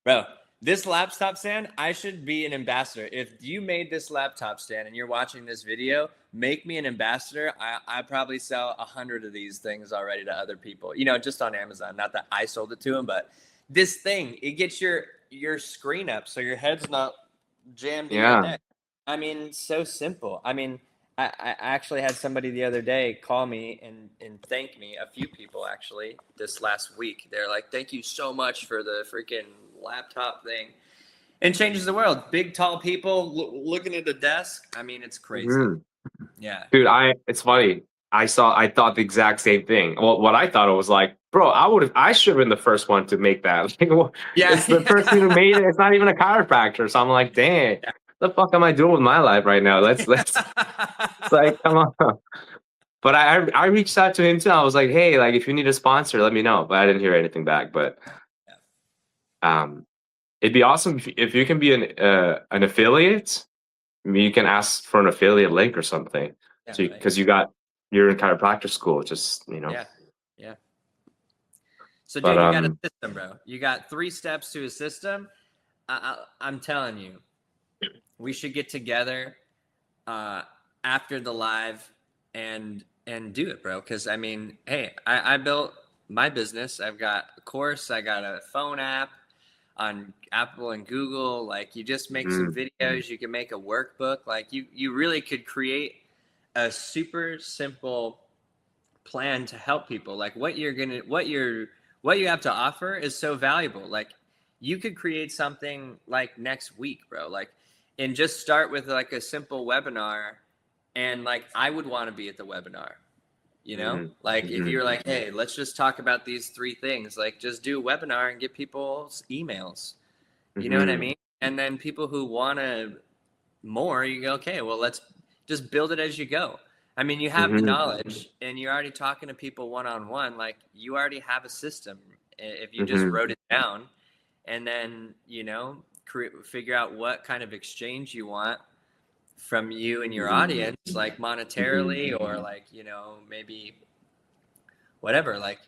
Bro, this laptop stand, I should be an ambassador. If you made this laptop stand and you're watching this video, make me an ambassador. I probably sell 100 of these things already to other people, just on Amazon. Not that I sold it to them, but this thing, it gets your screen up so your head's not jammed to your Yeah. neck. I mean, so simple. I mean, I actually had somebody the other day call me and thank me, a few people actually, this last week. They're like, thank you so much for the freaking laptop thing. And changes the world. Big, tall people looking at a desk. I mean, it's crazy. Mhm. Yeah. Dude, it's funny. I thought the exact same thing. Well, what I thought it was like, bro, I should have been the first one to make that. Like, well, Yeah. it's the person who made it. It's not even a chiropractor. So I'm like, dang, the fuck am I doing with my life right now? Let's it's like, come on. But I reached out to him too. I was like, hey, like if you need a sponsor, let me know. But I didn't hear anything back. But um, it'd be awesome if you can be an affiliate. I mean, you can ask for an affiliate link or something. Yeah, So right. because you're in chiropractor school, just Yeah. Yeah. So, But dude, you got a system, bro. You got 3 steps to a system. I'm telling you, we should get together after the live and do it, bro. Because I mean, hey, I built my business. I've got a course. I got a phone app on Apple and Google. Like, you just make some videos. You can make a workbook. Like, you really could create a super simple plan to help people. Like, what you have to offer is so valuable. Like, you could create something like next week, bro. Like, and just start with like a simple webinar. And like, I would want to be at the webinar, like if you're like, hey, let's just talk about these 3 things, like just do a webinar and get people's emails. You know what I mean? And then people who want to more, you go, okay, well, let's just build it as you go. I mean, you have the knowledge and you're already talking to people one-on-one. Like, you already have a system if you just wrote it down, and then, figure out what kind of exchange you want from you and your audience, like monetarily or like, maybe whatever. Like,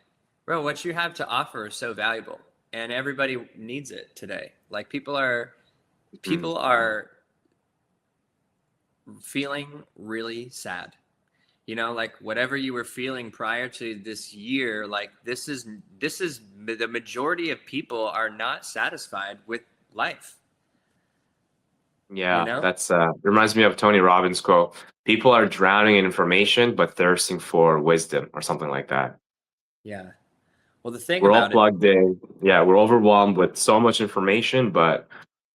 bro, what you have to offer is so valuable and everybody needs it today. Like, people are feeling really sad. Like whatever you were feeling prior to this year, like this is the majority of people are not satisfied with life. Yeah, that's reminds me of Tony Robbins' quote. People are drowning in information but thirsting for wisdom or something like that. Yeah. Well, the thing We're all about plugged in. Yeah, we're overwhelmed with so much information, but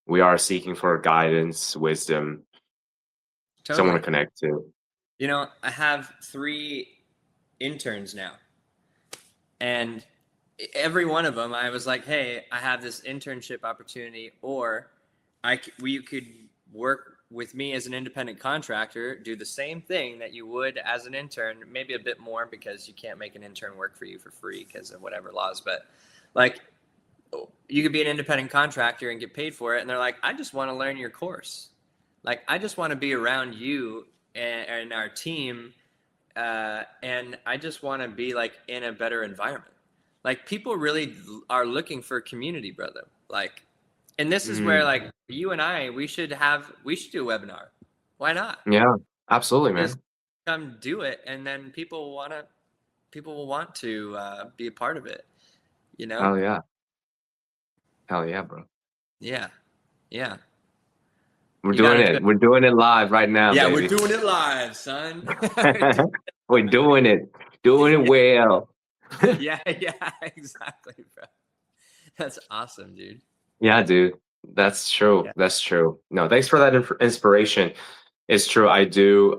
we are seeking for guidance, wisdom, someone to connect to. I have 3 interns now, and every one of them, I was like, hey, I have this internship opportunity, or you could work with me as an independent contractor, do the same thing that you would as an intern, maybe a bit more because you can't make an intern work for you for free because of whatever laws. But like, you could be an independent contractor and get paid for it. And they're like, I just want to learn your course. Like, I just want to be around you and our team. And I just want to be like in a better environment. Like, people really are looking for community, brother. Like, and this is where, like, you and I, we should do a webinar. Why not? Yeah, absolutely, man. Just come do it, and then people will want to be a part of it. Hell yeah. Hell yeah, bro. Yeah. Yeah. We're doing it. We're doing it live right now. Yeah, baby. we're doing it live, son. We're doing it. Doing it well. Yeah, exactly, bro. That's awesome, dude. Yeah, dude. That's true. Yeah. That's true. No, thanks for that inspiration. It's true. I do.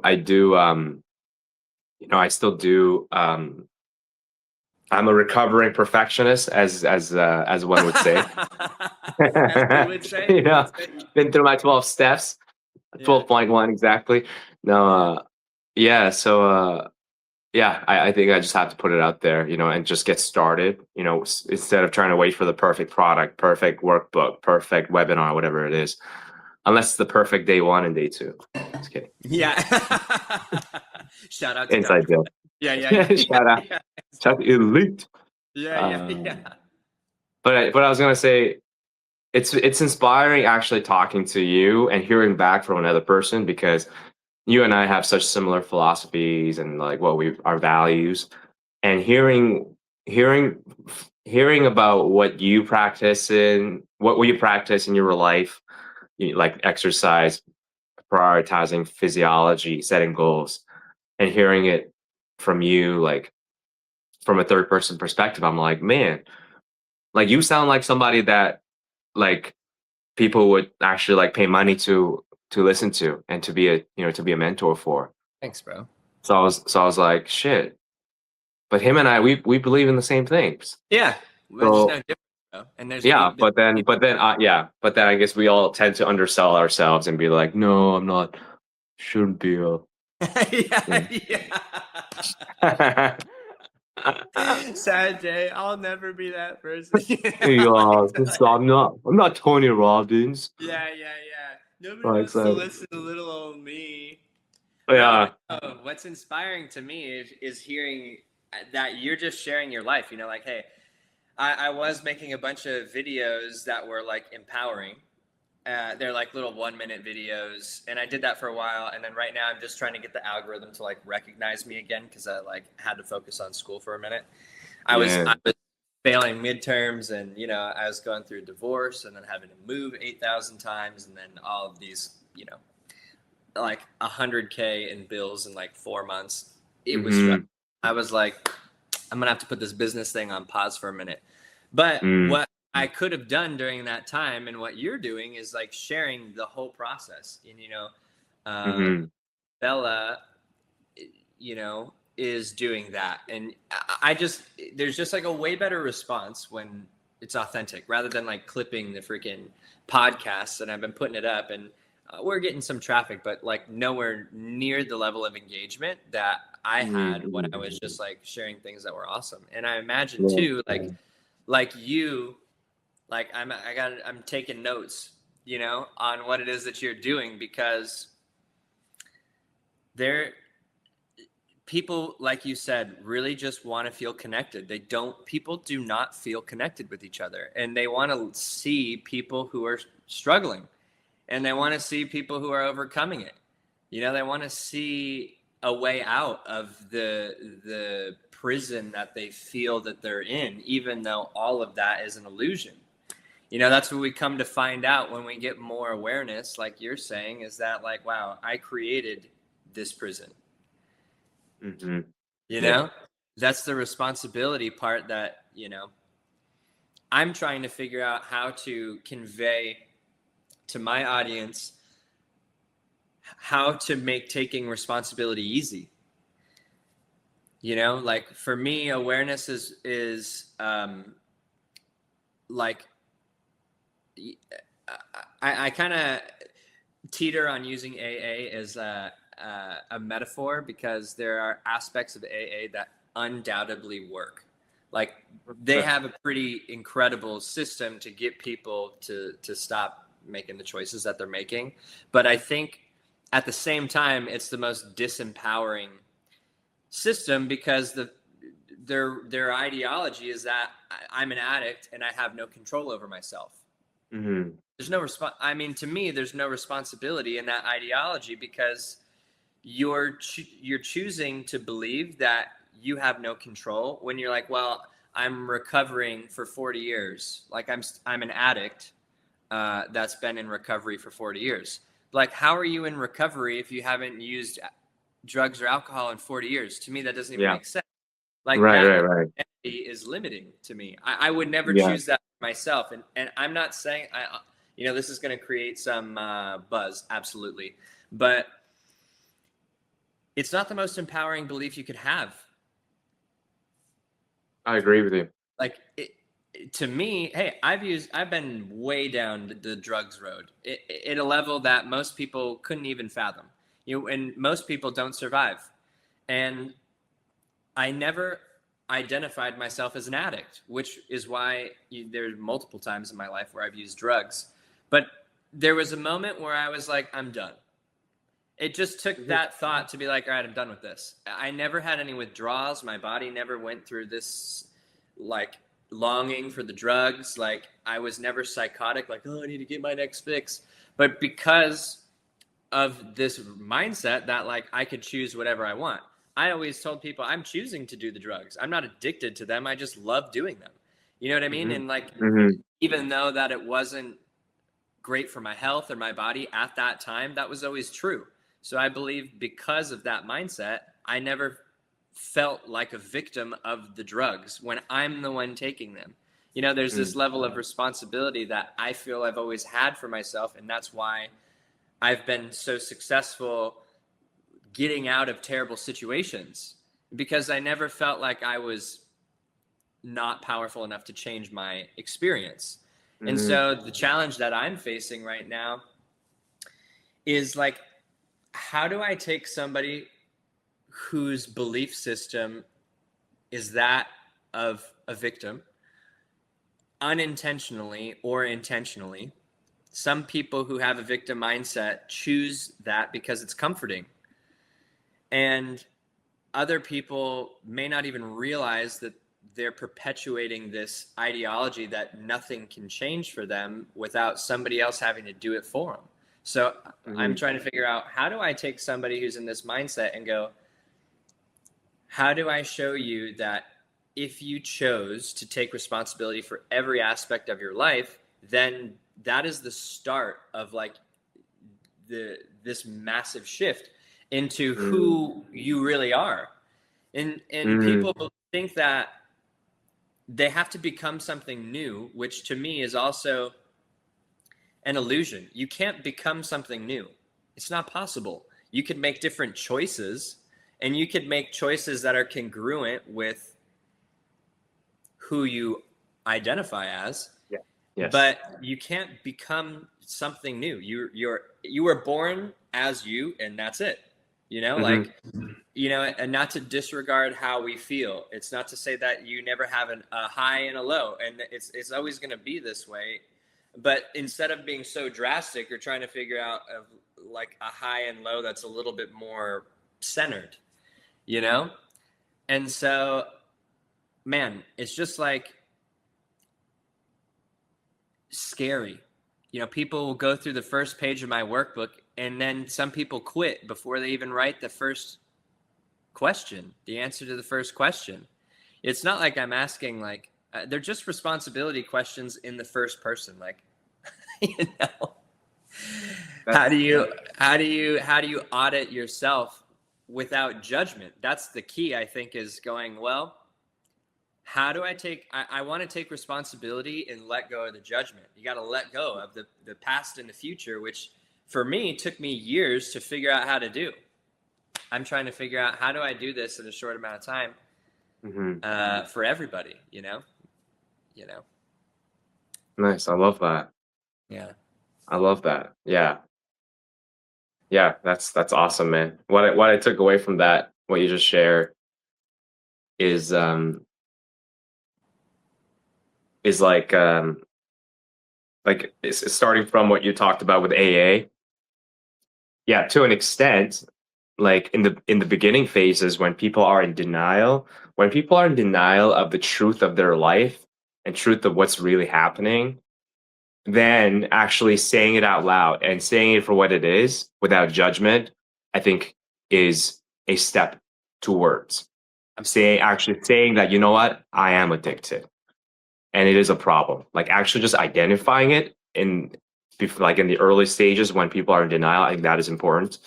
I still do. I'm a recovering perfectionist, as one would say. As we would say. You know, been through my 12 steps, Yeah. 12.1 exactly. No, Yeah. yeah. So, yeah, I think I just have to put it out there, and just get started. Instead of trying to wait for the perfect product, perfect workbook, perfect webinar, whatever it is, unless it's the perfect day one and day two. Just kidding. Yeah. Shout out to Inside Dr. joke. Yeah, yeah, yeah. Shout out, Yeah, shout out elite. yeah, yeah, yeah. Um, but I was gonna say it's inspiring actually talking to you and hearing back from another person, because you and I have such similar philosophies and like our values, and hearing hearing about what you practice in your life, like exercise, prioritizing physiology, setting goals, and hearing it from you, like from a third person perspective. I'm like, man, like you sound like somebody that like people would actually like pay money to listen to and to be a mentor for. Thanks, bro. So I was like, shit. But him and I, we believe in the same things. Yeah, there's no So difference, bro. And there's yeah, people. but then I guess we all tend to undersell ourselves and be like, no, I'm not. Shouldn't be a. Yeah, Yeah. yeah. Sad day. I'll never be that person. Yeah, I'm not Tony Robbins. Yeah, yeah, yeah. Nobody Like, wants to so, listen to little old me. No, yeah. no. What's inspiring to me is hearing that you're just sharing your life. Like, hey, I was making a bunch of videos that were like empowering. They're like little 1-minute videos, and I did that for a while. And then right now, I'm just trying to get the algorithm to like recognize me again, because I like had to focus on school for a minute. Yeah. I was failing midterms, and I was going through a divorce, and then having to move 8,000 times, and then all of these, like 100K in bills in like 4 months. It was stressful. Mm-hmm. I was like, I'm gonna have to put this business thing on pause for a minute. But Mm. what I could have done during that time, and what you're doing, is like sharing the whole process. And Mm-hmm. Bella, is doing that, and I just there's just like a way better response when it's authentic, rather than like clipping the freaking podcasts. And I've been putting it up, and we're getting some traffic, but like nowhere near the level of engagement that I had when I was just like sharing things that were awesome. And I imagine too, like you, like I'm taking notes, on what it is that you're doing, because there people, like you said, really just want to feel connected. People do not feel connected with each other, and they want to see people who are struggling, and they want to see people who are overcoming it. They want to see a way out of the prison that they feel that they're in, even though all of that is an illusion. That's what we come to find out when we get more awareness, like you're saying, is that like, wow, I created this prison. Mm-hmm. Yeah. That's the responsibility part that, I'm trying to figure out how to convey to my audience, how to make taking responsibility easy. Like for me, awareness is like, I kind of teeter on using AA as a metaphor, because there are aspects of AA that undoubtedly work. Like they have a pretty incredible system to get people to stop making the choices that they're making. But I think at the same time, it's the most disempowering system, because their ideology is that I'm an addict and I have no control over myself. Mm-hmm. There's no to me, there's no responsibility in that ideology, because you're choosing to believe that you have no control, when you're like, well, I'm recovering for 40 years. Like I'm an addict that's been in recovery for 40 years. Like, how are you in recovery if you haven't used drugs or alcohol in 40 years? To me, that doesn't even Yeah. make sense. Like Right. is limiting to me. I would never Yeah. choose that for myself. And I'm not saying, this is going to create some buzz. Absolutely. But it's not the most empowering belief you could have. I agree with you. Like to me, hey, I've been way down the drugs road at a level that most people couldn't even fathom. And most people don't survive. And I never identified myself as an addict, which is why there's multiple times in my life where I've used drugs. But there was a moment where I was like, I'm done. It just took that thought to be like, all right, I'm done with this. I never had any withdrawals. My body never went through this like longing for the drugs. Like I was never psychotic, like, oh, I need to get my next fix. But because of this mindset that like I could choose whatever I want, I always told people I'm choosing to do the drugs. I'm not addicted to them. I just love doing them. You know what I mean? And like, even though that it wasn't great for my health or my body at that time, that was always true. So I believe because of that mindset, I never felt like a victim of the drugs when I'm the one taking them. There's this level of responsibility that I feel I've always had for myself. And that's why I've been so successful getting out of terrible situations, because I never felt like I was not powerful enough to change my experience. And so the challenge that I'm facing right now is like, how do I take somebody whose belief system is that of a victim, unintentionally or intentionally? Some people who have a victim mindset choose that because it's comforting. And other people may not even realize that they're perpetuating this ideology that nothing can change for them without somebody else having to do it for them. So I'm trying to figure out, how do I take somebody who's in this mindset and go, how do I show you that if you chose to take responsibility for every aspect of your life, then that is the start of like this massive shift into who you really are. And people think that they have to become something new, which to me is also an illusion. You can't become something new. It's not possible. You could make different choices, and you could make choices that are congruent with who you identify as. Yeah. Yes. But you can't become something new. You were born as you, and that's it. Like, and not to disregard how we feel. It's not to say that you never have a high and a low, and it's always going to be this way. But instead of being so drastic, you're trying to figure out like a high and low that's a little bit more centered, And so, man, it's just like scary. People will go through the first page of my workbook, and then some people quit before they even write the first question, the answer to the first question. It's not like I'm asking like, they're just responsibility questions in the first person. Like, how do you audit yourself without judgment? That's the key, I think, is going, well, how do I want to take responsibility and let go of the judgment. You got to let go of the past and the future, which for me took me years to figure out how to do. I'm trying to figure out, how do I do this in a short amount of time for everybody, Nice. I love that. Yeah. I love that. Yeah. Yeah, that's awesome, man. What I took away from that, what you just shared, is like it's starting from what you talked about with AA. Yeah, to an extent, like in the beginning phases, when people are in denial of the truth of their life and truth of what's really happening, then actually saying it out loud and saying it for what it is without judgment, I think, is a step towards actually saying that, you know what, I am addicted and it is a problem. Like actually just identifying it in the early stages when people are in denial, I think that is important.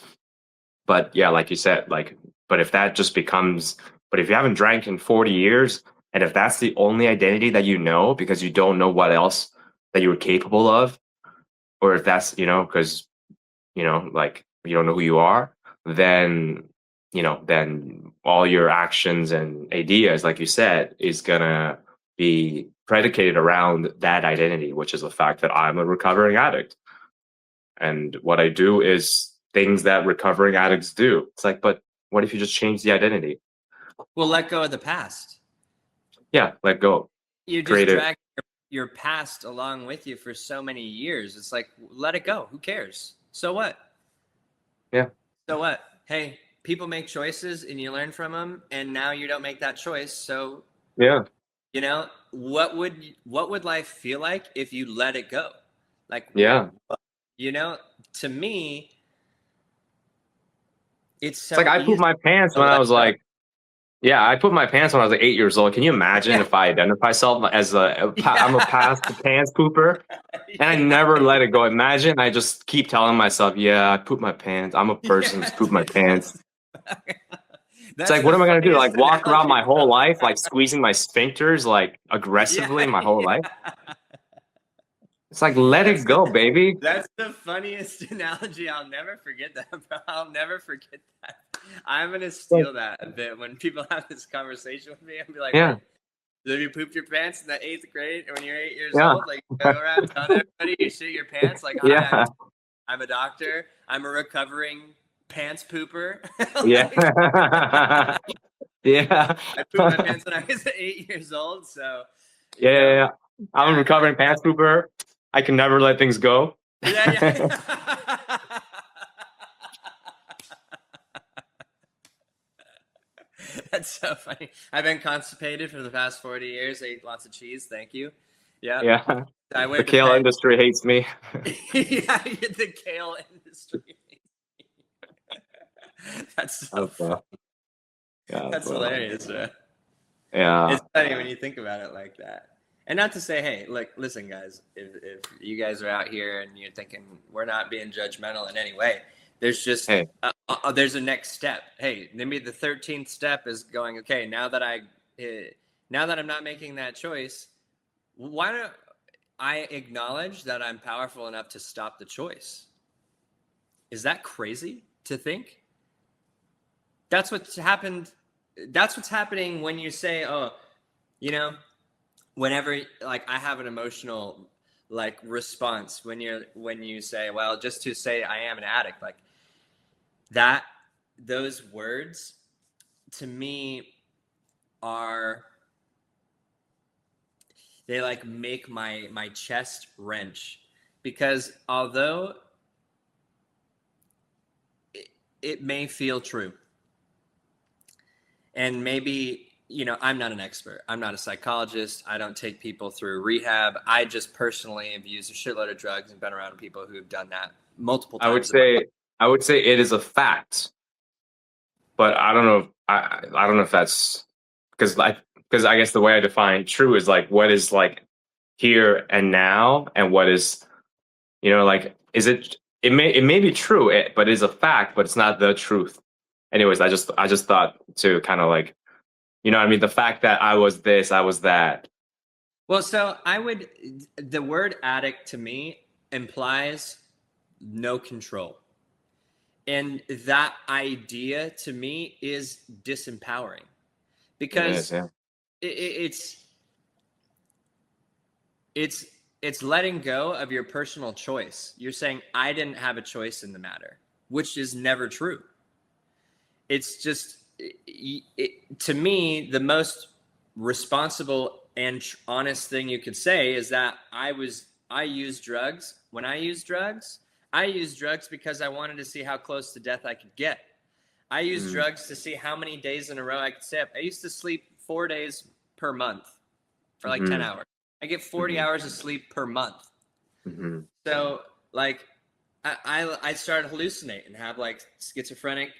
But yeah, like you said, but if you haven't drank in 40 years, and if that's the only identity that you know, because you don't know what else that you were capable of, or if that's, because, like, you don't know who you are, then, then all your actions and ideas, like you said, is gonna be predicated around that identity, which is the fact that I'm a recovering addict. And what I do is things that recovering addicts do. It's like, but what if you just change the identity? Well, let go of the past. Yeah, let go. You just Create it. drag your past along with you for so many years. It's like, let it go. Who cares? So what? Yeah. So what? Hey, people make choices and you learn from them, and now you don't make that choice. So Yeah. what would life feel like if you let it go? Like, Yeah. To me, it's so It's like I pooped easy my pants to when I let was go. like, yeah, I pooped my pants when I was like 8 years old. Can you imagine Yeah. if I identify myself as I'm a past pants pooper? And I Yeah. never let it go. Imagine I just keep telling myself, yeah, I poop my pants. I'm a person who's pooped my pants. It's That's like, what the am I going to do? funniest Like walk around analogy. my whole life, like squeezing my sphincters, like aggressively my whole life? It's like, let it go, baby. That's the funniest analogy. I'll never forget that, bro. I'll never forget that. I'm gonna steal that a bit when people have this conversation with me. I'll be like, Yeah. wait, have you pooped your pants in the 8th grade when you're 8 years Yeah. old? Like, you go around telling everybody you shit your pants? Like, hi, Yeah. I'm a doctor. I'm a recovering pants pooper. Yeah. Yeah. I pooped my pants when I was 8 years old. So, Yeah. I'm a recovering pants pooper. I can never let things go. Yeah. That's so funny. I've been constipated for the past 40 years. Ate lots of cheese. Thank you. Yeah. Yeah. I wear The kale industry hates me. Yeah, the kale industry. That's so funny. Yeah, That's hilarious, bro. yeah. It's funny when you think about it like that. And not to say, hey, look, listen, guys, if you guys are out here and you're thinking we're not being judgmental in any way, there's just Hey. there's a next step. Hey, maybe the 13th step is going, okay, now that I'm not making that choice, why don't I acknowledge that I'm powerful enough to stop the choice? Is that crazy to think? That's what's happened. That's what's happening when you say, oh, whenever like I have an emotional like response when you say, well, just to say I am an addict, like that, those words to me they like make my chest wrench, because although it may feel true, and maybe I'm not an expert. I'm not a psychologist. I don't take people through rehab. I just personally have used a shitload of drugs and been around people who have done that multiple times. I would say it is a fact, but I don't know. I don't know if that's because I guess the way I define true is like what is like here and now, and what is like is it? It may be true, but it is a fact, but it's not the truth. Anyways, I just thought to kind of like. I mean, the fact that I was this, I was that. Well, so the word addict to me implies no control. And that idea to me is disempowering, because It is, yeah. it's letting go of your personal choice. You're saying I didn't have a choice in the matter, which is never true. It's just to me the most responsible and honest thing you could say is that I used drugs. When I used drugs because I wanted to see how close to death I could get. I used drugs to see how many days in a row I could stay up. I used to sleep 4 days per month for like 10 hours. I get 40 hours of sleep per month. So like I started hallucinating and have like schizophrenic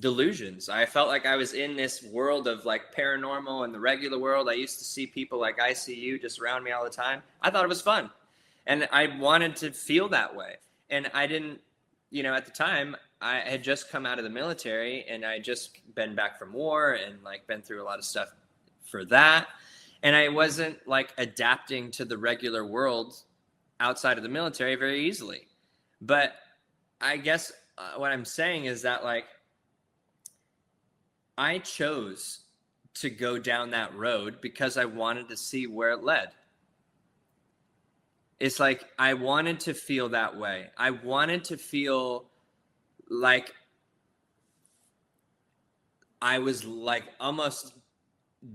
delusions. I felt like I was in this world of like paranormal and the regular world. I used to see people like ICU just around me all the time. I thought it was fun, and I wanted to feel that way. And I didn't, at the time I had just come out of the military and I just been back from war and like been through a lot of stuff for that. And I wasn't like adapting to the regular world outside of the military very easily. But I guess what I'm saying is that like, I chose to go down that road because I wanted to see where it led. It's like I wanted to feel that way. I wanted to feel like I was like almost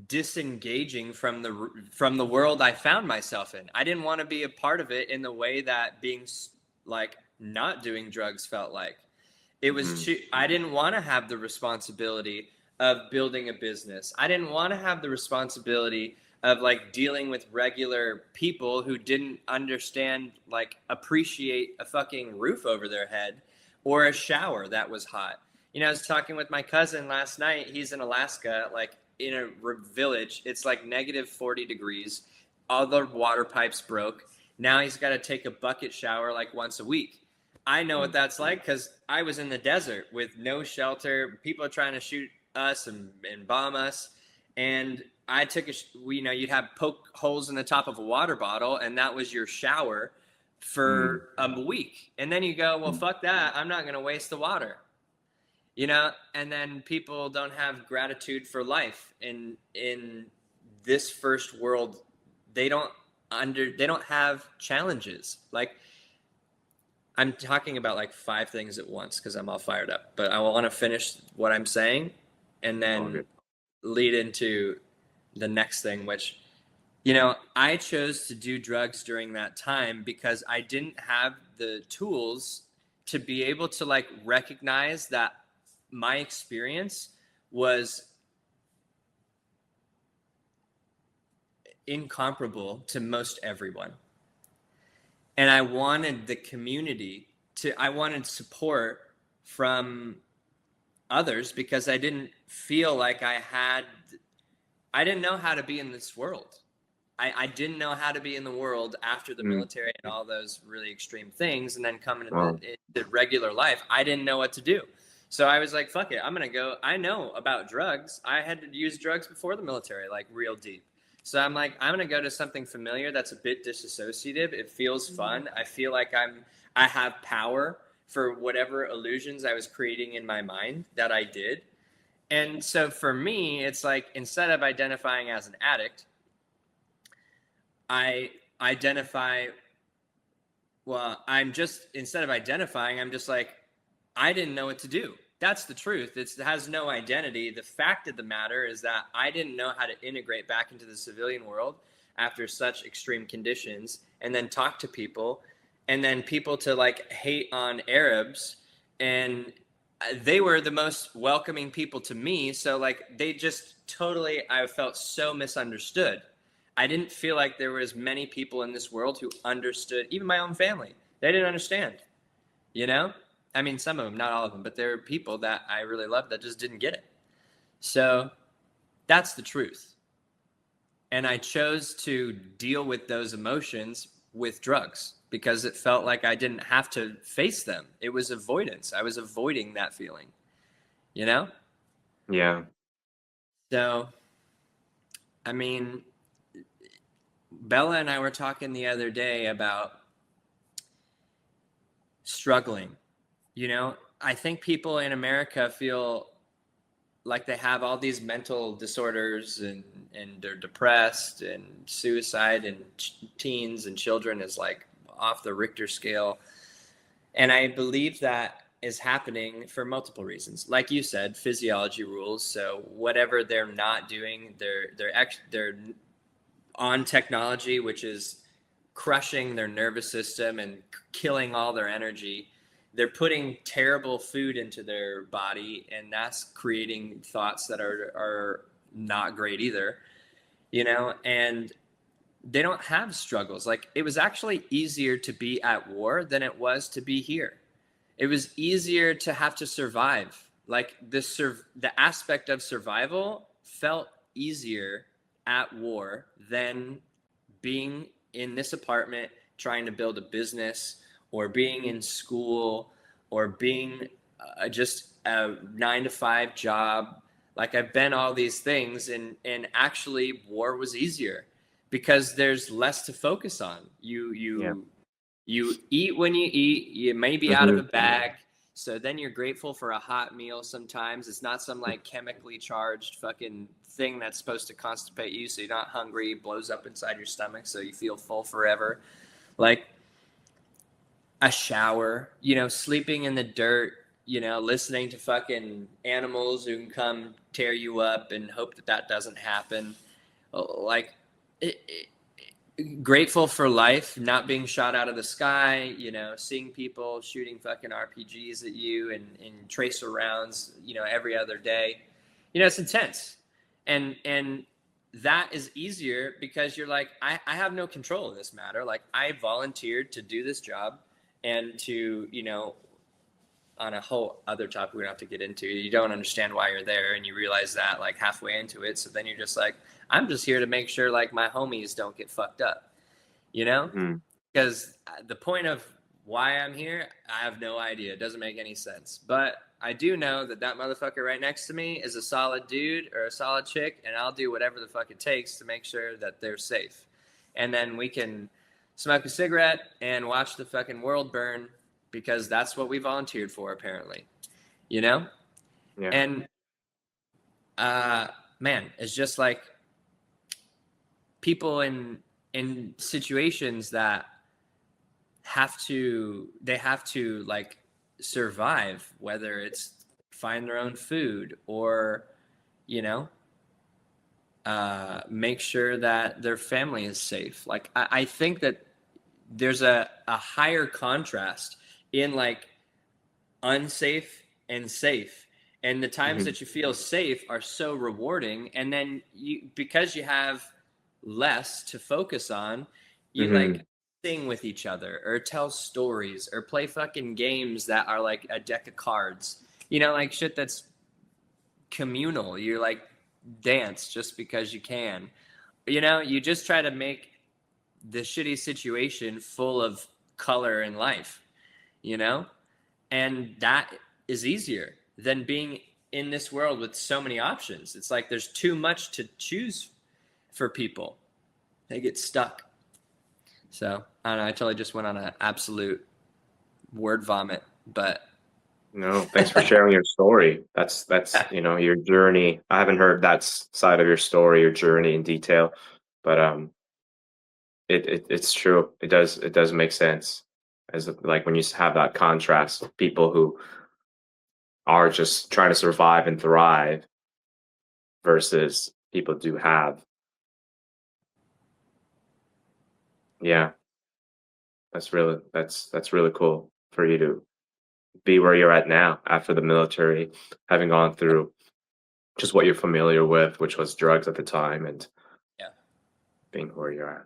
disengaging from the world I found myself in. I didn't want to be a part of it in the way that being like not doing drugs felt like. It was I didn't want to have the responsibility of building a business. I didn't want to have the responsibility of like dealing with regular people who didn't understand, like appreciate a fucking roof over their head or a shower that was hot. You know, I was talking with my cousin last night. He's in Alaska, like in a village. It's like negative 40 degrees. All the water pipes broke. Now he's got to take a bucket shower like once a week. I know what that's like because I was in the desert with no shelter. People are trying to shoot us and bomb us. And I took you'd have poke holes in the top of a water bottle, and that was your shower for a week. And then you go, well, fuck that. I'm not going to waste the water. You know, and then people don't have gratitude for life in this first world. They don't have challenges. Like, I'm talking about like 5 things at once because I'm all fired up, but I want to finish what I'm saying and then lead into the next thing, which, you know, I chose to do drugs during that time because I didn't have the tools to be able to like recognize that my experience was incomparable to most everyone. And I wanted the community I wanted support from others because I didn't feel like I didn't know how to be in this world. I didn't know how to be in the world after the military and all those really extreme things. And then coming into regular life, I didn't know what to do. So I was like, fuck it, I'm going to go. I know about drugs. I had to use drugs before the military, like real deep. So I'm like, I'm going to go to something familiar that's a bit disassociative. It feels fun. I feel like I have power for whatever illusions I was creating in my mind that I did. And so for me, it's like, instead of identifying as an addict, instead of identifying, I'm just like, I didn't know what to do. That's the truth. It has no identity. The fact of the matter is that I didn't know how to integrate back into the civilian world after such extreme conditions, and then talk to people, and then people to like hate on Arabs. And they were the most welcoming people to me. So like they just totally, I felt so misunderstood. I didn't feel like there were as many people in this world who understood, even my own family. They didn't understand, you know? I mean, some of them, not all of them, but there are people that I really love that just didn't get it. So that's the truth. And I chose to deal with those emotions with drugs because it felt like I didn't have to face them. It was avoidance. I was avoiding that feeling, you know? Yeah. So, I mean, Bella and I were talking the other day about struggling. You know, I think people in America feel like they have all these mental disorders and they're depressed, and suicide in teens and children is like off the Richter scale. And I believe that is happening for multiple reasons. Like you said, physiology rules. So whatever they're not doing, they're on technology, which is crushing their nervous system and killing all their energy. They're putting terrible food into their body, and that's creating thoughts that are not great either, you know, and they don't have struggles. Like, it was actually easier to be at war than it was to be here. It was easier to have to survive. Like the aspect of survival felt easier at war than being in this apartment trying to build a business, or being in school, or being just a 9-to-5 job. Like, I've been all these things, and actually war was easier because there's less to focus on. You eat when you eat. You may be out of a bag. So then you're grateful for a hot meal sometimes. It's not some like chemically charged fucking thing that's supposed to constipate you so you're not hungry, blows up inside your stomach so you feel full forever. Like a shower, you know, sleeping in the dirt, you know, listening to fucking animals who can come tear you up and hope that that doesn't happen. Like, grateful for life, not being shot out of the sky, you know, seeing people shooting fucking RPGs at you and tracer rounds, you know, every other day. You know, it's intense. And that is easier because you're like, I have no control in this matter. Like, I volunteered to do this job and to, you know, on a whole other topic we don't have to get into, you don't understand why you're there, and you realize that like halfway into it. So then you're just like, I'm just here to make sure like my homies don't get fucked up, you know? Mm. Because the point of why I'm here, I have no idea. It doesn't make any sense. But I do know that that motherfucker right next to me is a solid dude or a solid chick, and I'll do whatever the fuck it takes to make sure that they're safe. And then we can smoke a cigarette and watch the fucking world burn, because that's what we volunteered for, apparently, you know? Yeah. And, man, it's just like people in situations that they have to like survive, whether it's find their own food or, you know, make sure that their family is safe. Like, I think that there's a higher contrast in like unsafe and safe, and the times that you feel safe are so rewarding, and then you, because you have less to focus on, you like sing with each other or tell stories or play fucking games that are like a deck of cards, you know, like shit that's communal. You're like dance just because you can, you know, you just try to make the shitty situation full of color and life, you know? And that is easier than being in this world with so many options. It's like there's too much to choose for people. They get stuck. So, I don't know, I totally just went on an absolute word vomit, but No, thanks for sharing your story. That's you know, your journey. I haven't heard that side of your story, your journey in detail, but it's true. It does make sense, as like when you have that contrast of people who are just trying to survive and thrive versus people do have. Yeah, that's really cool for you to be where you're at now after the military, having gone through just what you're familiar with, which was drugs at the time, and yeah. being where you're at.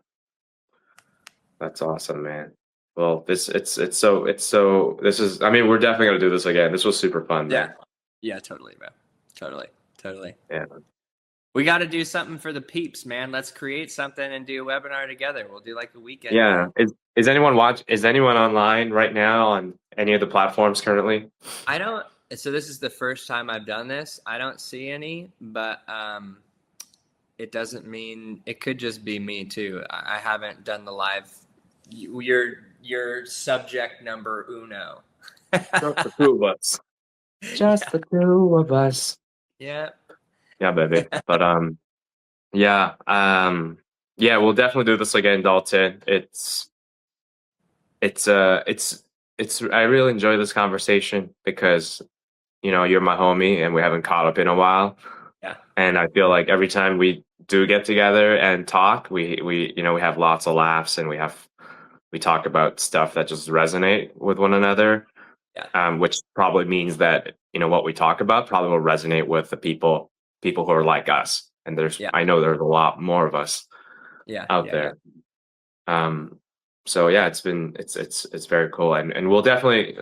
That's awesome, man. Well, it's so this is, I mean, we're definitely gonna do this again. This was super fun, man. Yeah, totally, bro. Totally. Yeah. We got to do something for the peeps, man. Let's create something and do a webinar together. We'll do like a weekend. Yeah. Is anyone online right now on any of the platforms currently? I don't. So this is the first time I've done this. I don't see any, but it doesn't mean, it could just be me too. I haven't done the live. You're subject number uno. Just the two of us. Just the two of us. Yeah. Yeah, baby. But yeah, yeah, we'll definitely do this again, Dalton. It's I really enjoy this conversation because, you know, you're my homie and we haven't caught up in a while. Yeah. And I feel like every time we do get together and talk, we you know, we have lots of laughs and we talk about stuff that just resonate with one another. Yeah. Which probably means that, you know, what we talk about probably will resonate with the people who are like us. And I know there's a lot more of us out there. So yeah, it's very cool, and we'll definitely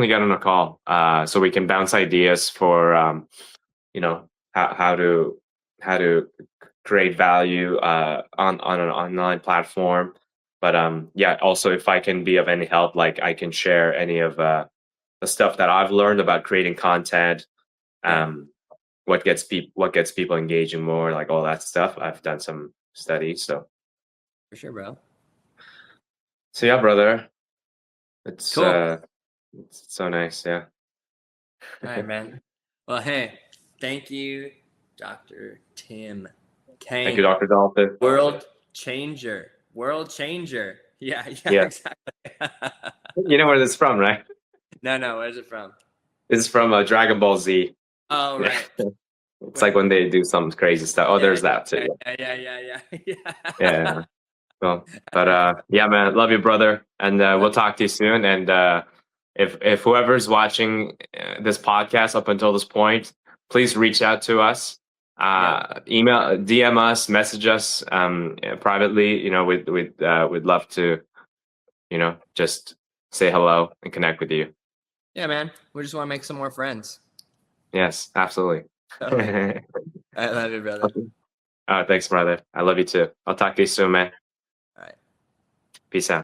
get on a call so we can bounce ideas for you know, how to create value on an online platform. But yeah, also if I can be of any help, like I can share any of the stuff that I've learned about creating content, what gets people engaging more, like all that stuff. I've done some studies, so For sure, bro. so yeah, brother. It's Cool. it's so nice, yeah. All right, man. Well, hey, thank you, Dr. Tim Kang. Thank you, Dr. Dalton. World changer. World changer. Yeah, Yeah. exactly. You know where this is from, right? No, where's it from? This is from Dragon Ball Z. Oh, right. It's like when they do some crazy stuff. Oh, there's that too. Yeah. Yeah. Cool. But yeah, man, love you, brother, and we'll talk to you soon. And if whoever's watching this podcast up until this point, please reach out to us. Email, DM us, message us privately. You know, we'd love to, you know, just say hello and connect with you. Yeah, man. We just want to make some more friends. Yes, absolutely. I love you, brother. Thanks, brother. I love you too. I'll talk to you soon, man. All right. Peace out.